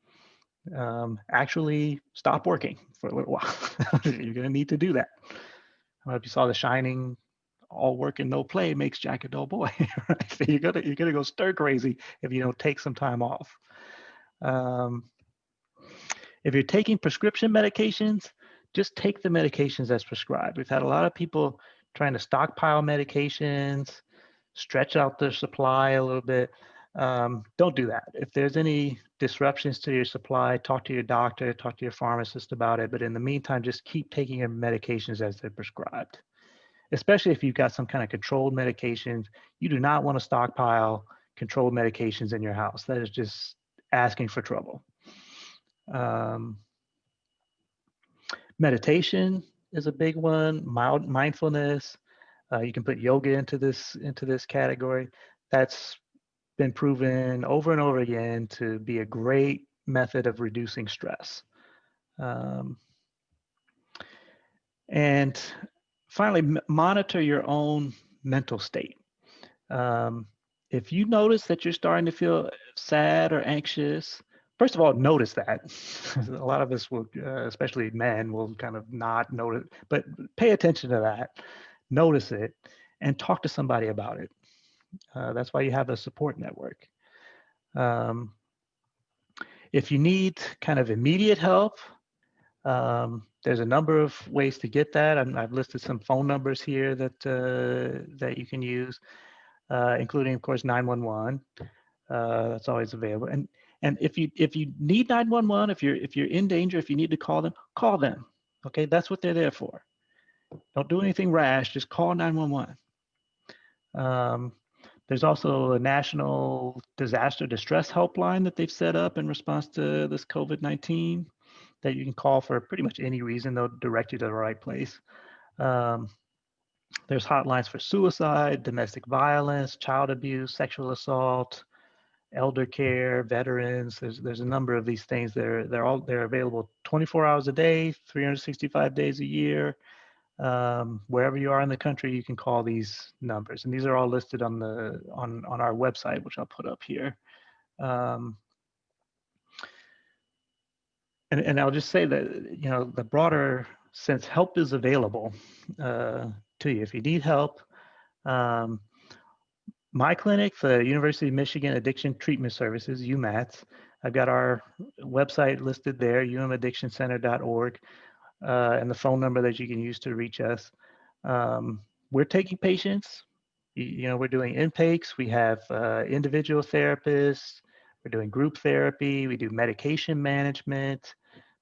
Actually stop working for a little while. You're going to need to do that. I don't know if you saw The Shining, all work and no play makes Jack a dull boy. Right? So you're gonna go stir crazy if you don't take some time off. If you're taking prescription medications, just take the medications as prescribed. We've had a lot of people trying to stockpile medications, stretch out their supply a little bit. Don't do that. If there's any disruptions to your supply, talk to your doctor, talk to your pharmacist about it. But in the meantime, just keep taking your medications as they're prescribed. Especially if you've got some kind of controlled medications, you do not want to stockpile controlled medications in your house. That is just asking for trouble. Meditation is a big one. Mindfulness. You can put yoga into this category. That's been proven over and over again to be a great method of reducing stress. And finally, monitor your own mental state. If you notice that you're starting to feel sad or anxious, first of all, notice that. A lot of us will, especially men, will kind of not notice, but pay attention to that, notice it, and talk to somebody about it. That's why you have a support network. If you need kind of immediate help, There's a number of ways to get that. I've listed some phone numbers here that that you can use, including, of course, 911. That's always available. And if you need 911, if you're in danger, if you need to call them, call them. Okay, that's what they're there for. Don't do anything rash. Just call 911. There's also a national disaster distress helpline that they've set up in response to this COVID-19 that you can call for pretty much any reason. They'll direct you to the right place. There's hotlines for suicide, domestic violence, child abuse, sexual assault, elder care, veterans. There's a number of these things. They're available 24 hours a day, 365 days a year. Wherever you are in the country, you can call these numbers, and these are all listed on our website, which I'll put up here. And I'll just say that, you know, the broader sense, help is available to you if you need help. My clinic, the University of Michigan Addiction Treatment Services, UMATS, I've got our website listed there, umaddictioncenter.org, and the phone number that you can use to reach us. We're taking patients. You know, we're doing intakes. We have individual therapists. We're doing group therapy. We do medication management,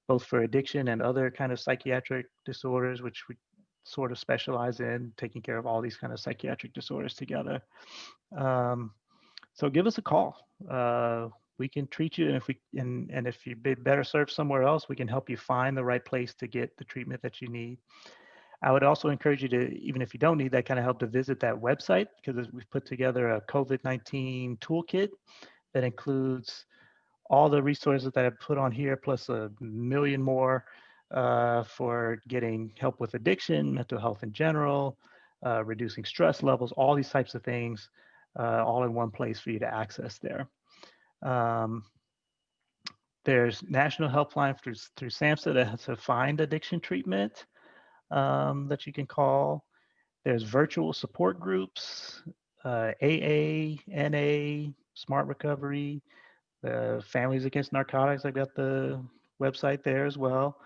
both for addiction and other kind of psychiatric disorders, which we sort of specialize in, taking care of all these kind of psychiatric disorders together. So give us a call. We can treat you, and if you'd be better served somewhere else, we can help you find the right place to get the treatment that you need. I would also encourage you to, even if you don't need that kind of help, to visit that website, because we've put together a COVID-19 toolkit that includes all the resources that I've put on here, plus a million more for getting help with addiction, mental health in general, reducing stress levels, all these types of things, all in one place for you to access there. There's national helpline through SAMHSA to find addiction treatment that you can call. There's virtual support groups, AA, NA, Smart Recovery, the Families Against Narcotics. I've got the website there as well.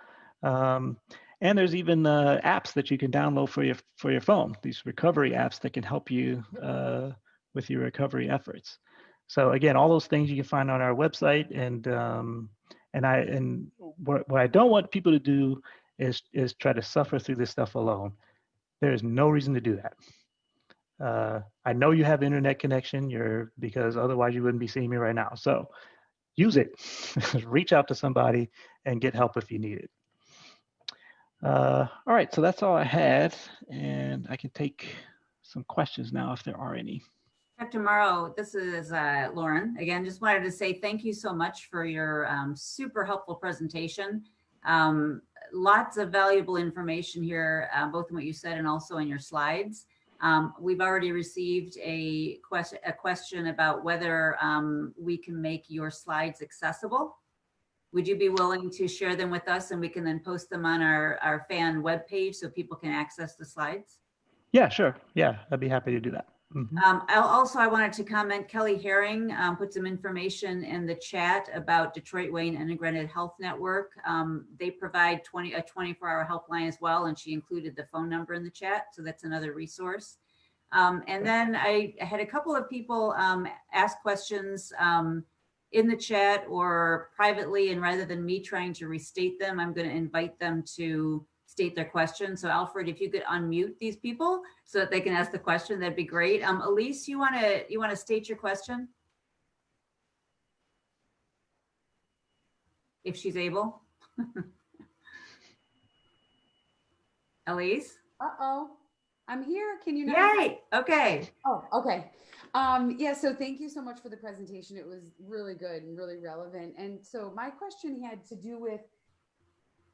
And there's even apps that you can download for your phone, these recovery apps that can help you with your recovery efforts. So again, all those things you can find on our website. And what I don't want people to do is try to suffer through this stuff alone. There is no reason to do that. I know you have internet connection, because otherwise you wouldn't be seeing me right now. So use it. Reach out to somebody and get help if you need it. All right, so that's all I had, and I can take some questions now if there are any. Dr. Morrow, this is Lauren. Again, just wanted to say thank you so much for your super helpful presentation. Lots of valuable information here, both in what you said and also in your slides. We've already received a question about whether we can make your slides accessible. Would you be willing to share them with us, and we can then post them on our fan webpage so people can access the slides? Yeah, sure. Yeah, I'd be happy to do that. Mm-hmm. I wanted to comment, Kelly Herring put some information in the chat about Detroit Wayne Integrated Health Network. They provide a 24-hour helpline as well, and she included the phone number in the chat, so that's another resource. And then I had a couple of people ask questions in the chat or privately, and rather than me trying to restate them, I'm going to invite them to state their question. So Alfred, if you could unmute these people so that they can ask the question, that'd be great. Elise, you want to state your question? If she's able. Elise? Uh-oh, I'm here. Can you not? Yay, okay. Oh, okay. Yeah, so thank you so much for the presentation. It was really good and really relevant. And so my question had to do with,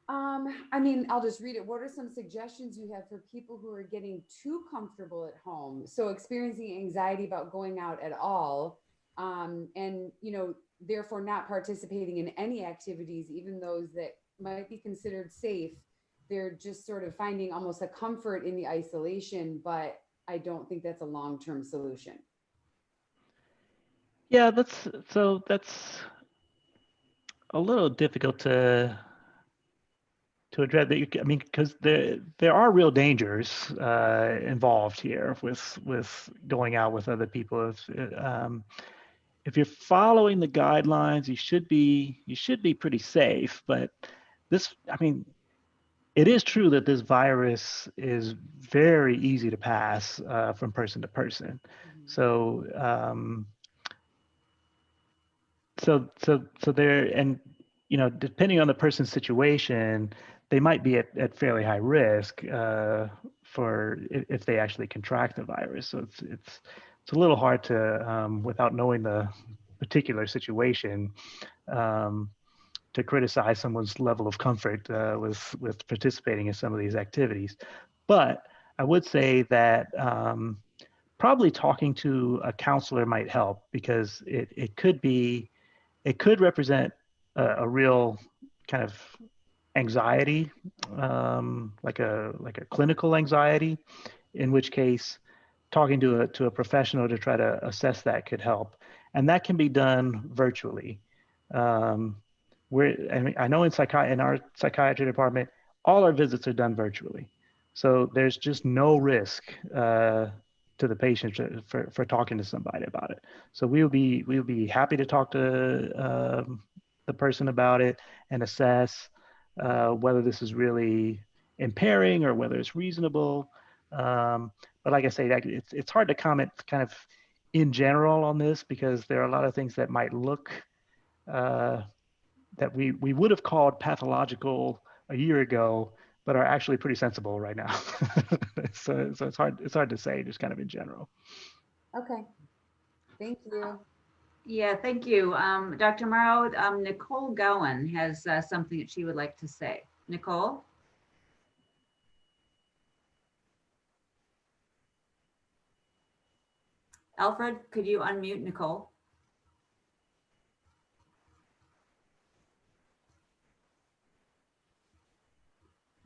I mean, I'll just read it. What are some suggestions you have for people who are getting too comfortable at home? So experiencing anxiety about going out at all, and, you know, therefore not participating in any activities, even those that might be considered safe. They're just sort of finding almost a comfort in the isolation, but I don't think that's a long-term solution. Yeah, that's a little difficult to address that. I mean, because there are real dangers involved here with going out with other people. If you're following the guidelines, you should be pretty safe. But this, I mean, it is true that this virus is very easy to pass from person to person. So, so there, and depending on the person's situation, they might be at fairly high risk for if they actually contract the virus. So it's a little hard to, without knowing the particular situation, to criticize someone's level of comfort with participating in some of these activities. But I would say that probably talking to a counselor might help, because it could represent a real kind of anxiety, like a clinical anxiety, in which case talking to a professional to try to assess that could help. And that can be done virtually. I know in our psychiatry department, all our visits are done virtually. So there's just no risk to the patient for talking to somebody about it. So we'll be happy to talk to the person about it and assess whether this is really impairing or whether it's reasonable. But like I say, it's hard to comment kind of in general on this, because there are a lot of things that might look that we would have called pathological a year ago, but are actually pretty sensible right now. so it's hard to say, just kind of in general. Okay. Thank you. Yeah, thank you. Dr. Morrow, Nicole Gowan has something that she would like to say. Nicole? Alfred, could you unmute Nicole?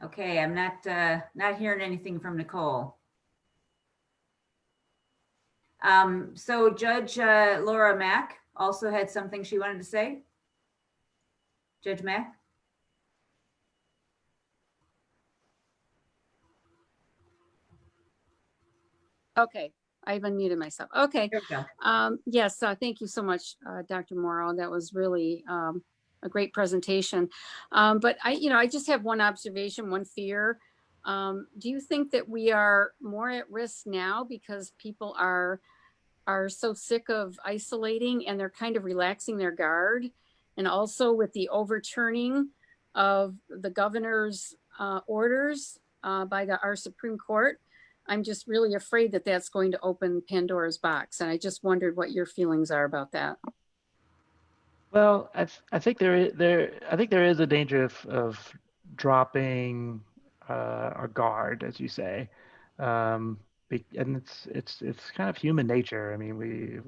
Okay, I'm not hearing anything from Nicole. So Judge Laura Mack also had something she wanted to say. Judge Mack? Okay, I've unmuted myself. Okay. There we go. Yes, thank you so much, Dr. Morrow. That was really a great presentation. But I just have one observation, one fear. Do you think that we are more at risk now because people are so sick of isolating and they're kind of relaxing their guard? And also with the overturning of the governor's orders by our Supreme Court, I'm just really afraid that that's going to open Pandora's box. And I just wondered what your feelings are about that. Well, I think there is a danger of dropping our guard, as you say, and it's kind of human nature. I mean, we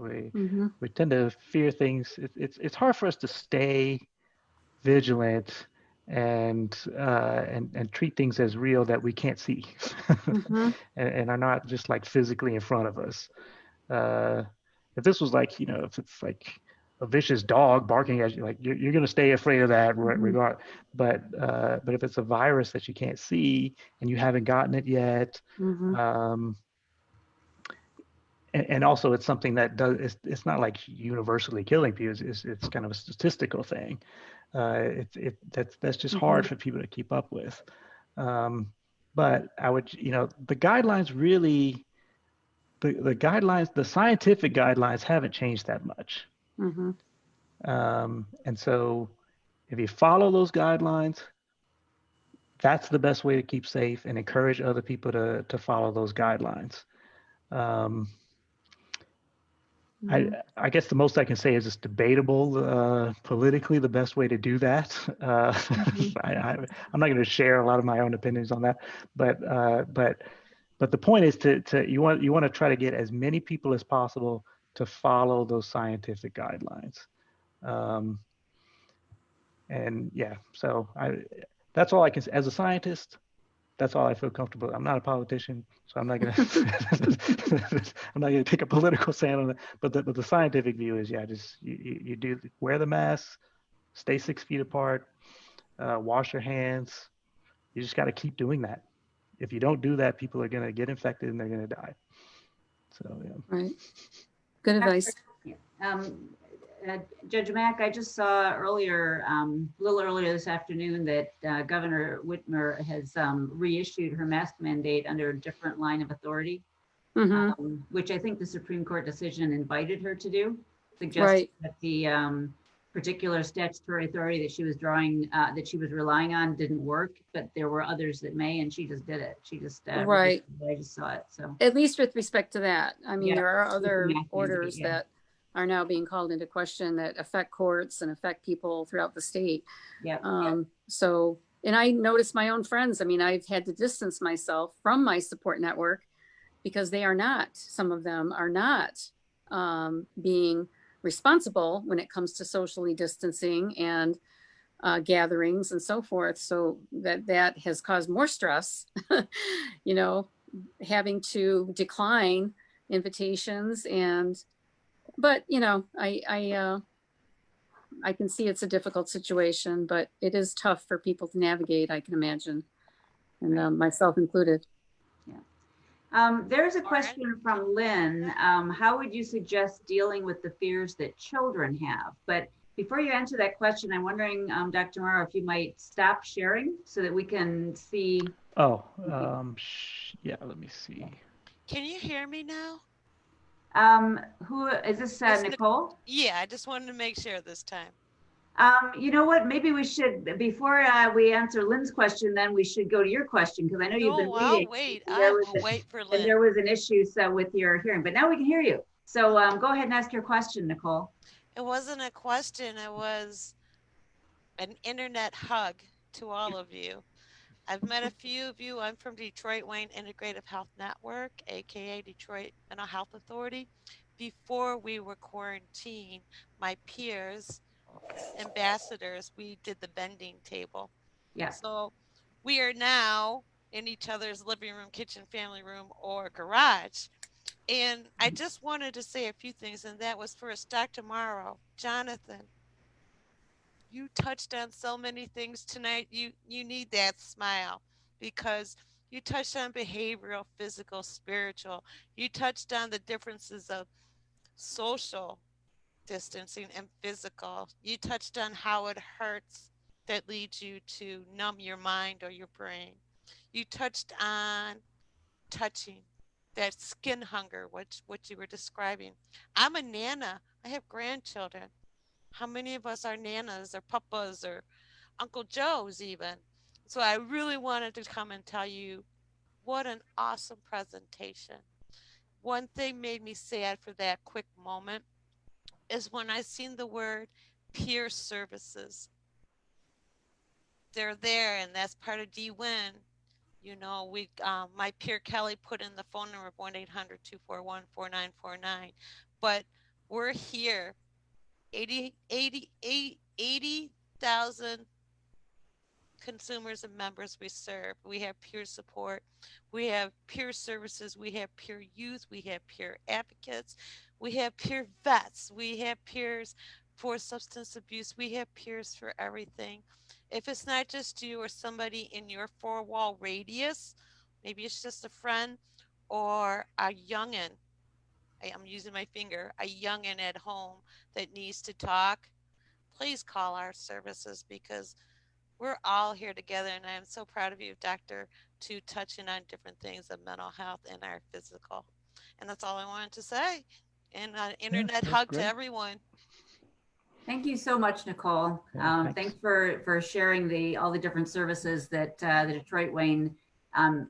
tend to fear things. It's hard for us to stay vigilant and treat things as real that we can't see, and are not just like physically in front of us. If this was like, if it's like a vicious dog barking at you, like you're going to stay afraid of that regard. But if it's a virus that you can't see and you haven't gotten it yet, and also it's something that it's not like universally killing people. It's kind of a statistical thing. That's just hard for people to keep up with. But I would, the guidelines really, the guidelines, the scientific guidelines haven't changed that much. And so if you follow those guidelines, that's the best way to keep safe and encourage other people to follow those guidelines. I guess the most I can say is it's debatable politically the best way to do that. I'm not going to share a lot of my own opinions on that, but the point is you want to try to get as many people as possible to follow those scientific guidelines. And yeah, so that's all I can say. As a scientist, that's all I feel comfortable. I'm not a politician, so I'm not gonna I'm not gonna take a political stand on it. But the scientific view is, yeah, just you wear the mask, stay 6 feet apart, wash your hands, you just got to keep doing that. If you don't do that, people are going to get infected and they're going to die. So, yeah. Right. Good advice. Um, Judge Mack, I just saw earlier, a little earlier this afternoon, that Governor Whitmer has reissued her mask mandate under a different line of authority, which I think the Supreme Court decision invited her to do, suggesting that the particular statutory authority that she was that she was relying on didn't work, but there were others that may, and she just did it. She just I just saw it. So at least with respect to that, I mean, there are other mask orders mandate, that are now being called into question that affect courts and affect people throughout the state. So, and I noticed my own friends. I mean, I've had to distance myself from my support network because they are not, some of them are not being responsible when it comes to socially distancing and gatherings and so forth. So that has caused more stress, you know, having to decline invitations but you know, I can see it's a difficult situation, but it is tough for people to navigate, I can imagine, and myself included. There's a question from Lynn. How would you suggest dealing with the fears that children have? But before you answer that question, I'm wondering, Dr. Morrow, if you might stop sharing so that we can see. Oh, yeah, let me see. Can you hear me now? Who is this, It's Nicole? Yeah, I just wanted to make sure this time. You know what? Maybe we should, before we answer Lynn's question, then we should go to your question, because I know you've been waiting. I'll wait. I will wait for Lynn. And there was an issue with your hearing, but now we can hear you. So go ahead and ask your question, Nicole. It wasn't a question. It was an internet hug to all of you. I've met a few of you. I'm from Detroit Wayne Integrative Health Network, aka Detroit Mental Health Authority. Before we were quarantined, my peers, ambassadors, we did the bending table. Yeah. So we are now in each other's living room, kitchen, family room, or garage. And I just wanted to say a few things, and that was first, Dr. Morrow, Jonathan, you touched on so many things tonight. You need that smile, because you touched on behavioral, physical, spiritual. You touched on the differences of social distancing and physical. You touched on how it hurts that leads you to numb your mind or your brain. You touched on touching, that skin hunger, what you were describing. I'm a nana. I have grandchildren. How many of us are nanas or papas or Uncle Joes even? So I really wanted to come and tell you what an awesome presentation. One thing made me sad for that quick moment is when I seen the word peer services. They're there, and that's part of DWIN. You know, my peer Kelly put in the phone number of 1-800-241-4949. But we're here. 80,000 consumers and members we serve. We have peer support. We have peer services. We have peer youth. We have peer advocates. We have peer vets. We have peers for substance abuse. We have peers for everything. If it's not just you or somebody in your four-wall radius, maybe it's just a friend or a youngin', I'm using my finger, a youngin' at home that needs to talk, please call our services, because we're all here together. And I am so proud of you, Doctor, to touching on different things of mental health and our physical. And that's all I wanted to say. And an internet hug to everyone. Thank you so much, Nicole. Thanks for sharing all the different services that the Detroit Wayne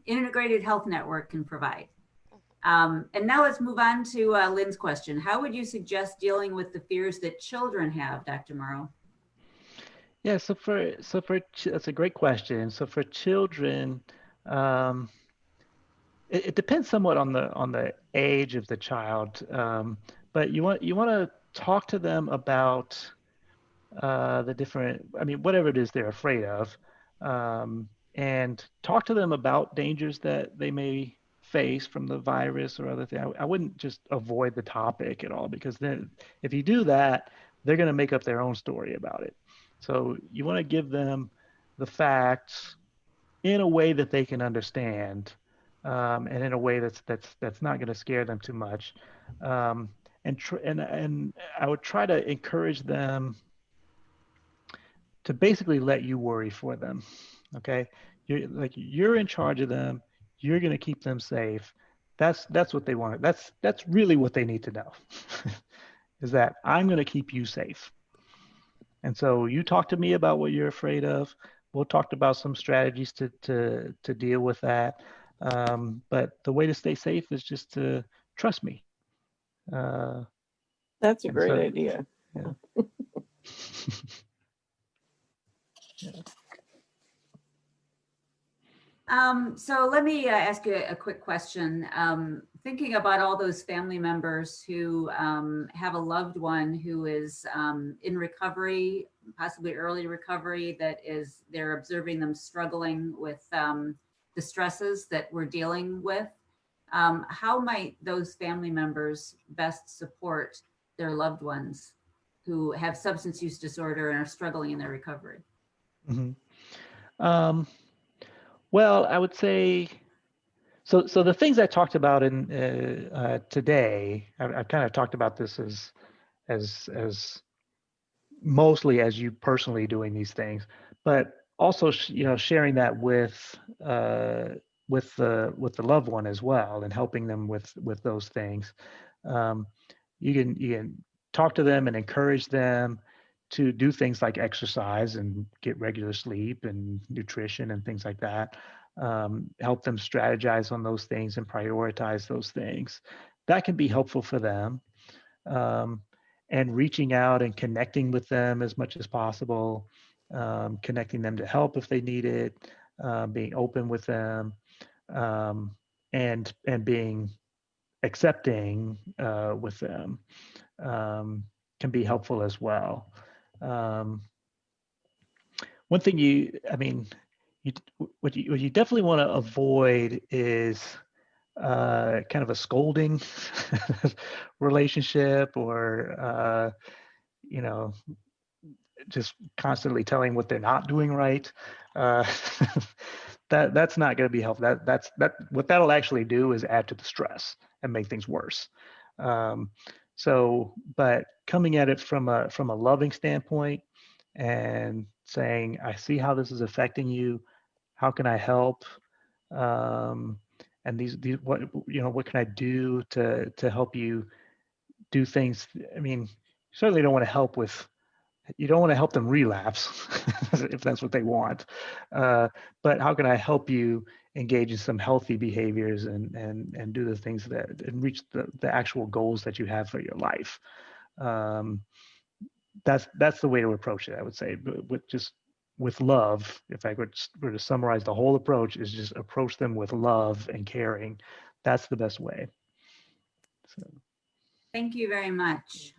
Integrated Health Network can provide. And now let's move on to Lynn's question. How would you suggest dealing with the fears that children have, Dr. Morrow? Yeah, so that's a great question. So for children, it depends somewhat on the age of the child, but you want to talk to them about the different, I mean, whatever it is they're afraid of, and talk to them about dangers that they may face from the virus or other things. I wouldn't just avoid the topic at all, because then if you do that, they're going to make up their own story about it. So you want to give them the facts in a way that they can understand, and in a way that's not going to scare them too much. And I would try to encourage them to basically let you worry for them. Okay, you're in charge of them. You're going to keep them safe. That's what they want. That's really what they need to know. Is that I'm going to keep you safe. And so you talk to me about what you're afraid of. We'll talk about some strategies to deal with that. But the way to stay safe is just to trust me. That's a And great so- idea. Yeah. So let me ask you a quick question. Thinking about all those family members who have a loved one who is in recovery, possibly early recovery, they're observing them struggling with the stresses that we're dealing with. How might those family members best support their loved ones who have substance use disorder and are struggling in their recovery? Mhm. Well, I would say so. So the things I talked about in today, I've kind of talked about this as mostly as you personally doing these things, but also sharing that with the loved one as well, and helping them with those things. Um, you can talk to them and encourage them to do things like exercise and get regular sleep and nutrition and things like that. Help them strategize on those things and prioritize those things. That can be helpful for them. Um, and reaching out and connecting with them as much as possible, connecting them to help if they need it, being open with them, um, and being accepting with them, can be helpful as well. Um, One thing I mean, what you definitely want to avoid is kind of a scolding relationship, or you know, just constantly telling what they're not doing right. Uh, that's not going to be helpful. That what that'll actually do is add to the stress and make things worse. Um, but coming at it from a loving standpoint and saying, I see how this is affecting you. How can I help? And these what can I do to help you do things? I mean, you certainly don't want to help with you don't want to help them relapse if that's what they want. But how can I help you engage in some healthy behaviors and do the things and reach the actual goals that you have for your life? That's the way to approach it, I would say. But with love, if I were to summarize the whole approach, is just approach them with love and caring. That's the best way. So. Thank you very much.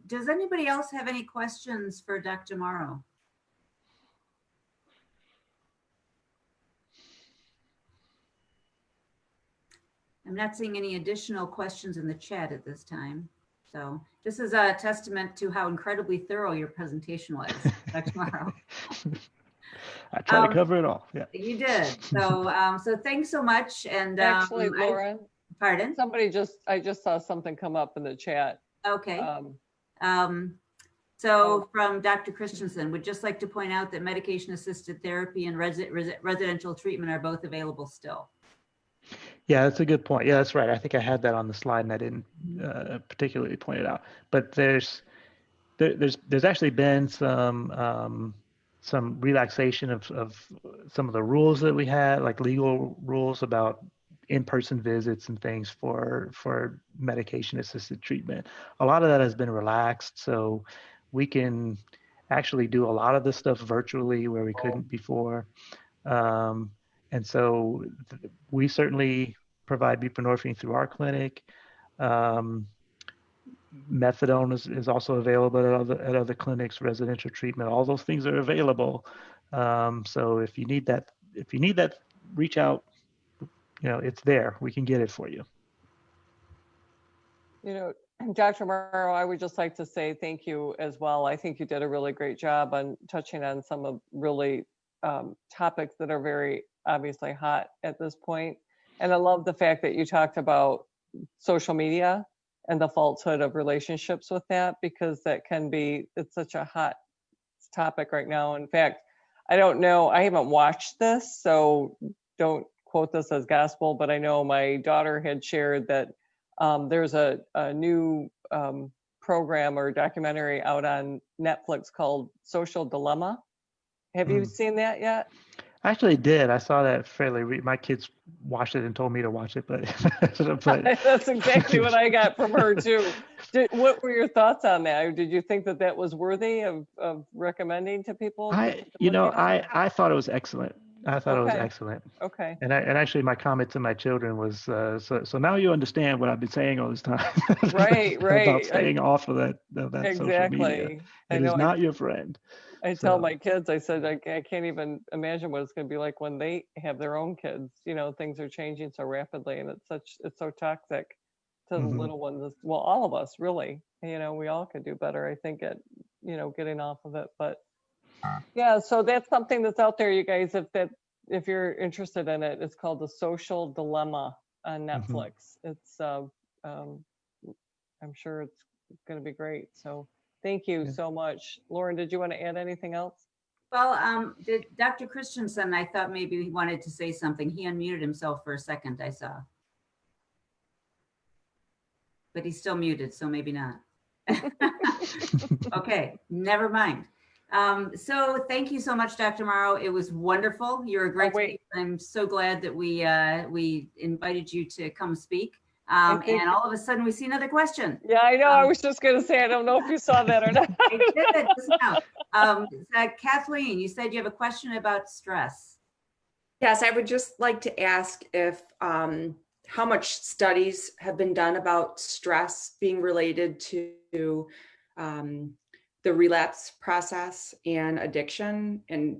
Does anybody else have any questions for Dr. Morrow? I'm not seeing any additional questions in the chat at this time. So this is a testament to how incredibly thorough your presentation was, Dr. Morrow. I try to cover it all. Yeah. You did. So thanks so much. And Actually, Laura, pardon? I just saw something come up in the chat. Okay. So from Dr. Christensen, would just like to point out that medication-assisted therapy and residential treatment are both available still. Yeah, that's a good point. Yeah, that's right. I think I had that on the slide and I didn't particularly point it out. But there's actually been some relaxation of some of the rules that we had, like legal rules about in-person visits and things for medication-assisted treatment. A lot of that has been relaxed, so we can actually do a lot of this stuff virtually where we couldn't before. And so we certainly provide buprenorphine through our clinic. Methadone is also available at other clinics, residential treatment, all those things are available. So if you need that, reach out, it's there. We can get it for you. Dr. Morrow, I would just like to say thank you as well. I think you did a really great job on touching on some of really topics that are very obviously hot at this point. And I love the fact that you talked about social media and the falsehood of relationships with that, because that can be, it's such a hot topic right now. In fact, I don't know, I haven't watched this, so don't quote this as gospel, but I know my daughter had shared that there's a new program or documentary out on Netflix called Social Dilemma. Have you seen that yet? I actually did. I saw that my kids watched it and told me to watch it, but That's exactly what I got from her too. What were your thoughts on that? Did you think that that was worthy of recommending to people? I thought it was excellent. I thought it was excellent. Okay. And actually my comment to my children was, so now you understand what I've been saying all this time. Right. About staying off of that social media. Exactly. It is not your friend. I tell my kids, I said, I can't even imagine what it's going to be like when they have their own kids. You know, things are changing so rapidly, and it's so toxic to the little ones. Well, all of us, really. You know, we all could do better, I think, at, getting off of it. But yeah, so that's something that's out there, you guys. If you're interested in it, it's called The Social Dilemma on Netflix. It's I'm sure it's going to be great. So thank you so much. Lauren, did you want to add anything else? Well, Dr. Christensen, I thought maybe he wanted to say something. He unmuted himself for a second, I saw. But he's still muted, so maybe not. Okay, never mind. So thank you so much, Dr. Morrow. It was wonderful. You're a great speaker. I'm so glad that we invited you to come speak. And all of a sudden we see another question. Yeah, I know. I was just going to say, I don't know if you saw that or not. I did just now. Kathleen, you said you have a question about stress. Yes, I would just like to ask if how much studies have been done about stress being related to the relapse process and addiction, and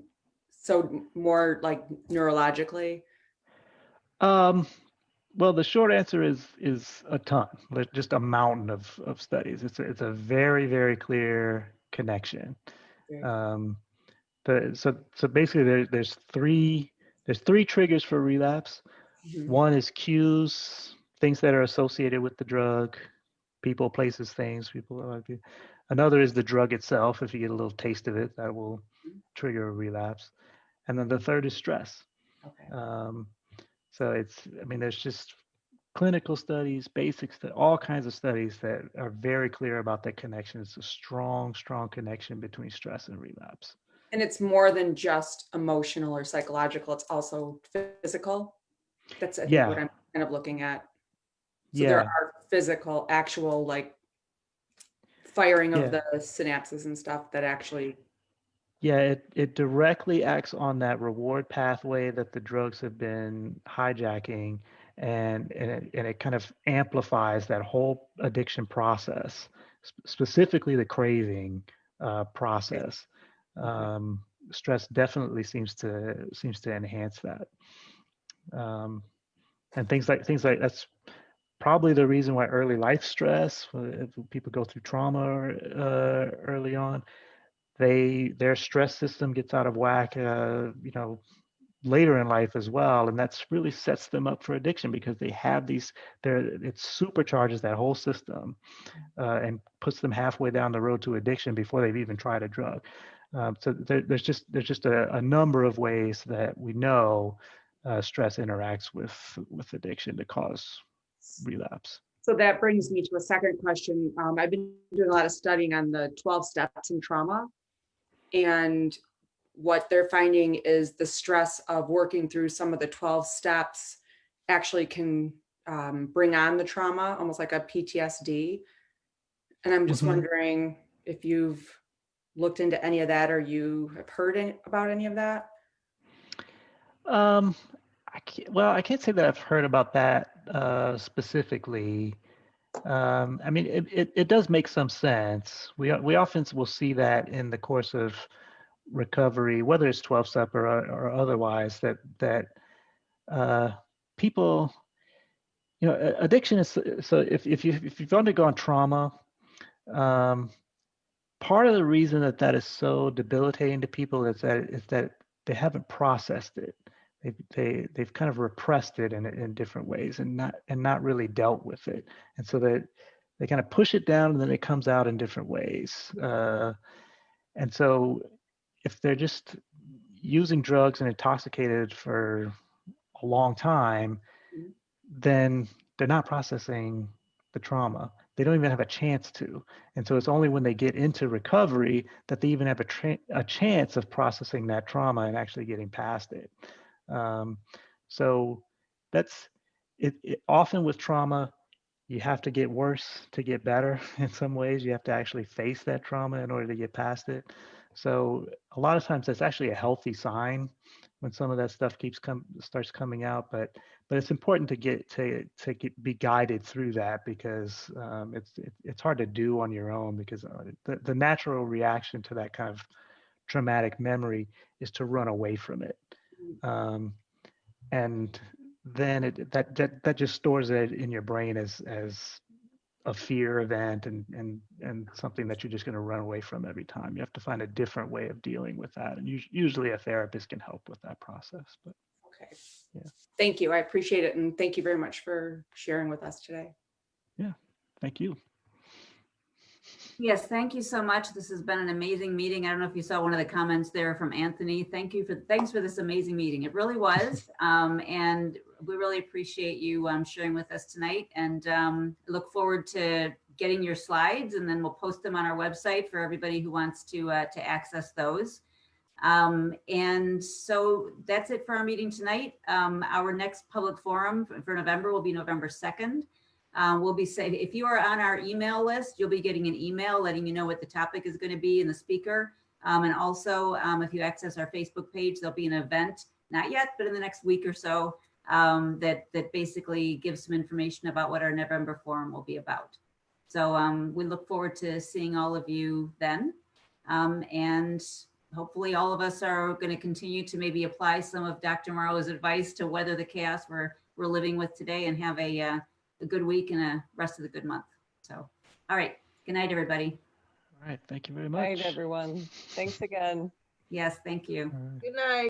so more like neurologically. Well, the short answer is a ton, just a mountain of studies. It's a very, very clear connection. So basically there's three triggers for relapse. One is cues, things that are associated with the drug, people, places, things, Another is the drug itself. If you get a little taste of it, that will trigger a relapse. And then the third is stress. Okay. So there's just clinical studies, all kinds of studies that are very clear about that connection. It's a strong, strong connection between stress and relapse. And it's more than just emotional or psychological, it's also physical. That's what I'm kind of looking at. So there are physical, actual, like firing of the synapses and stuff that actually. Yeah, it directly acts on that reward pathway that the drugs have been hijacking, and it kind of amplifies that whole addiction process, specifically the craving process. Stress definitely seems to enhance that, and things like that's probably the reason why early life stress, if people go through trauma early on, their stress system gets out of whack, later in life as well, and that's really sets them up for addiction, because they have it supercharges that whole system and puts them halfway down the road to addiction before they've even tried a drug. So there's just a number of ways that we know stress interacts with addiction to cause relapse. So that brings me to a second question. I've been doing a lot of studying on the 12 steps in trauma, and what they're finding is the stress of working through some of the 12 steps actually can bring on the trauma, almost like a PTSD. And I'm just wondering if you've looked into any of that, or you have heard about any of that. I can't say that I've heard about that specifically. It does make some sense. We often will see that in the course of recovery, whether it's 12-step or otherwise, that people, addiction is, so if you've undergone trauma, part of the reason that is so debilitating to people is that they haven't processed it. they've kind of repressed it in different ways and not really dealt with it, and so that they kind of push it down and then it comes out in different ways. And so if they're just using drugs and intoxicated for a long time, then they're not processing the trauma. They don't even have a chance to. And so it's only when they get into recovery that they even have a chance of processing that trauma and actually getting past it. So that's it. Often with trauma, you have to get worse to get better. In some ways, you have to actually face that trauma in order to get past it. So a lot of times that's actually a healthy sign when some of that stuff starts coming out. But it's important to be guided through that, because it's hard to do on your own, because the natural reaction to that kind of traumatic memory is to run away from it. And then that just stores it in your brain as a fear event and something that you're just going to run away from every time. You have to find a different way of dealing with that, and usually a therapist can help with that process. But Okay. yeah. Thank you. I appreciate it, and thank you very much for sharing with us today. Yeah, thank you. Yes, thank you so much. This has been an amazing meeting. I don't know if you saw one of the comments there from Anthony. Thanks for this amazing meeting. It really was. And we really appreciate you sharing with us tonight, and look forward to getting your slides, and then we'll post them on our website for everybody who wants to access those. And so that's it for our meeting tonight. Our next public forum for November will be November 2nd. We'll be saying, if you are on our email list, you'll be getting an email letting you know what the topic is going to be and the speaker. And also, if you access our Facebook page, there'll be an event, not yet, but in the next week or so, that basically gives some information about what our November forum will be about. So we look forward to seeing all of you then. And hopefully all of us are going to continue to maybe apply some of Dr. Morrow's advice to weather the chaos we're living with today, and have a good week and a rest of the good month. So, all right. Good night, everybody. All right. Thank you very much. Good night, everyone. Thanks again. Yes, thank you. All right. Good night.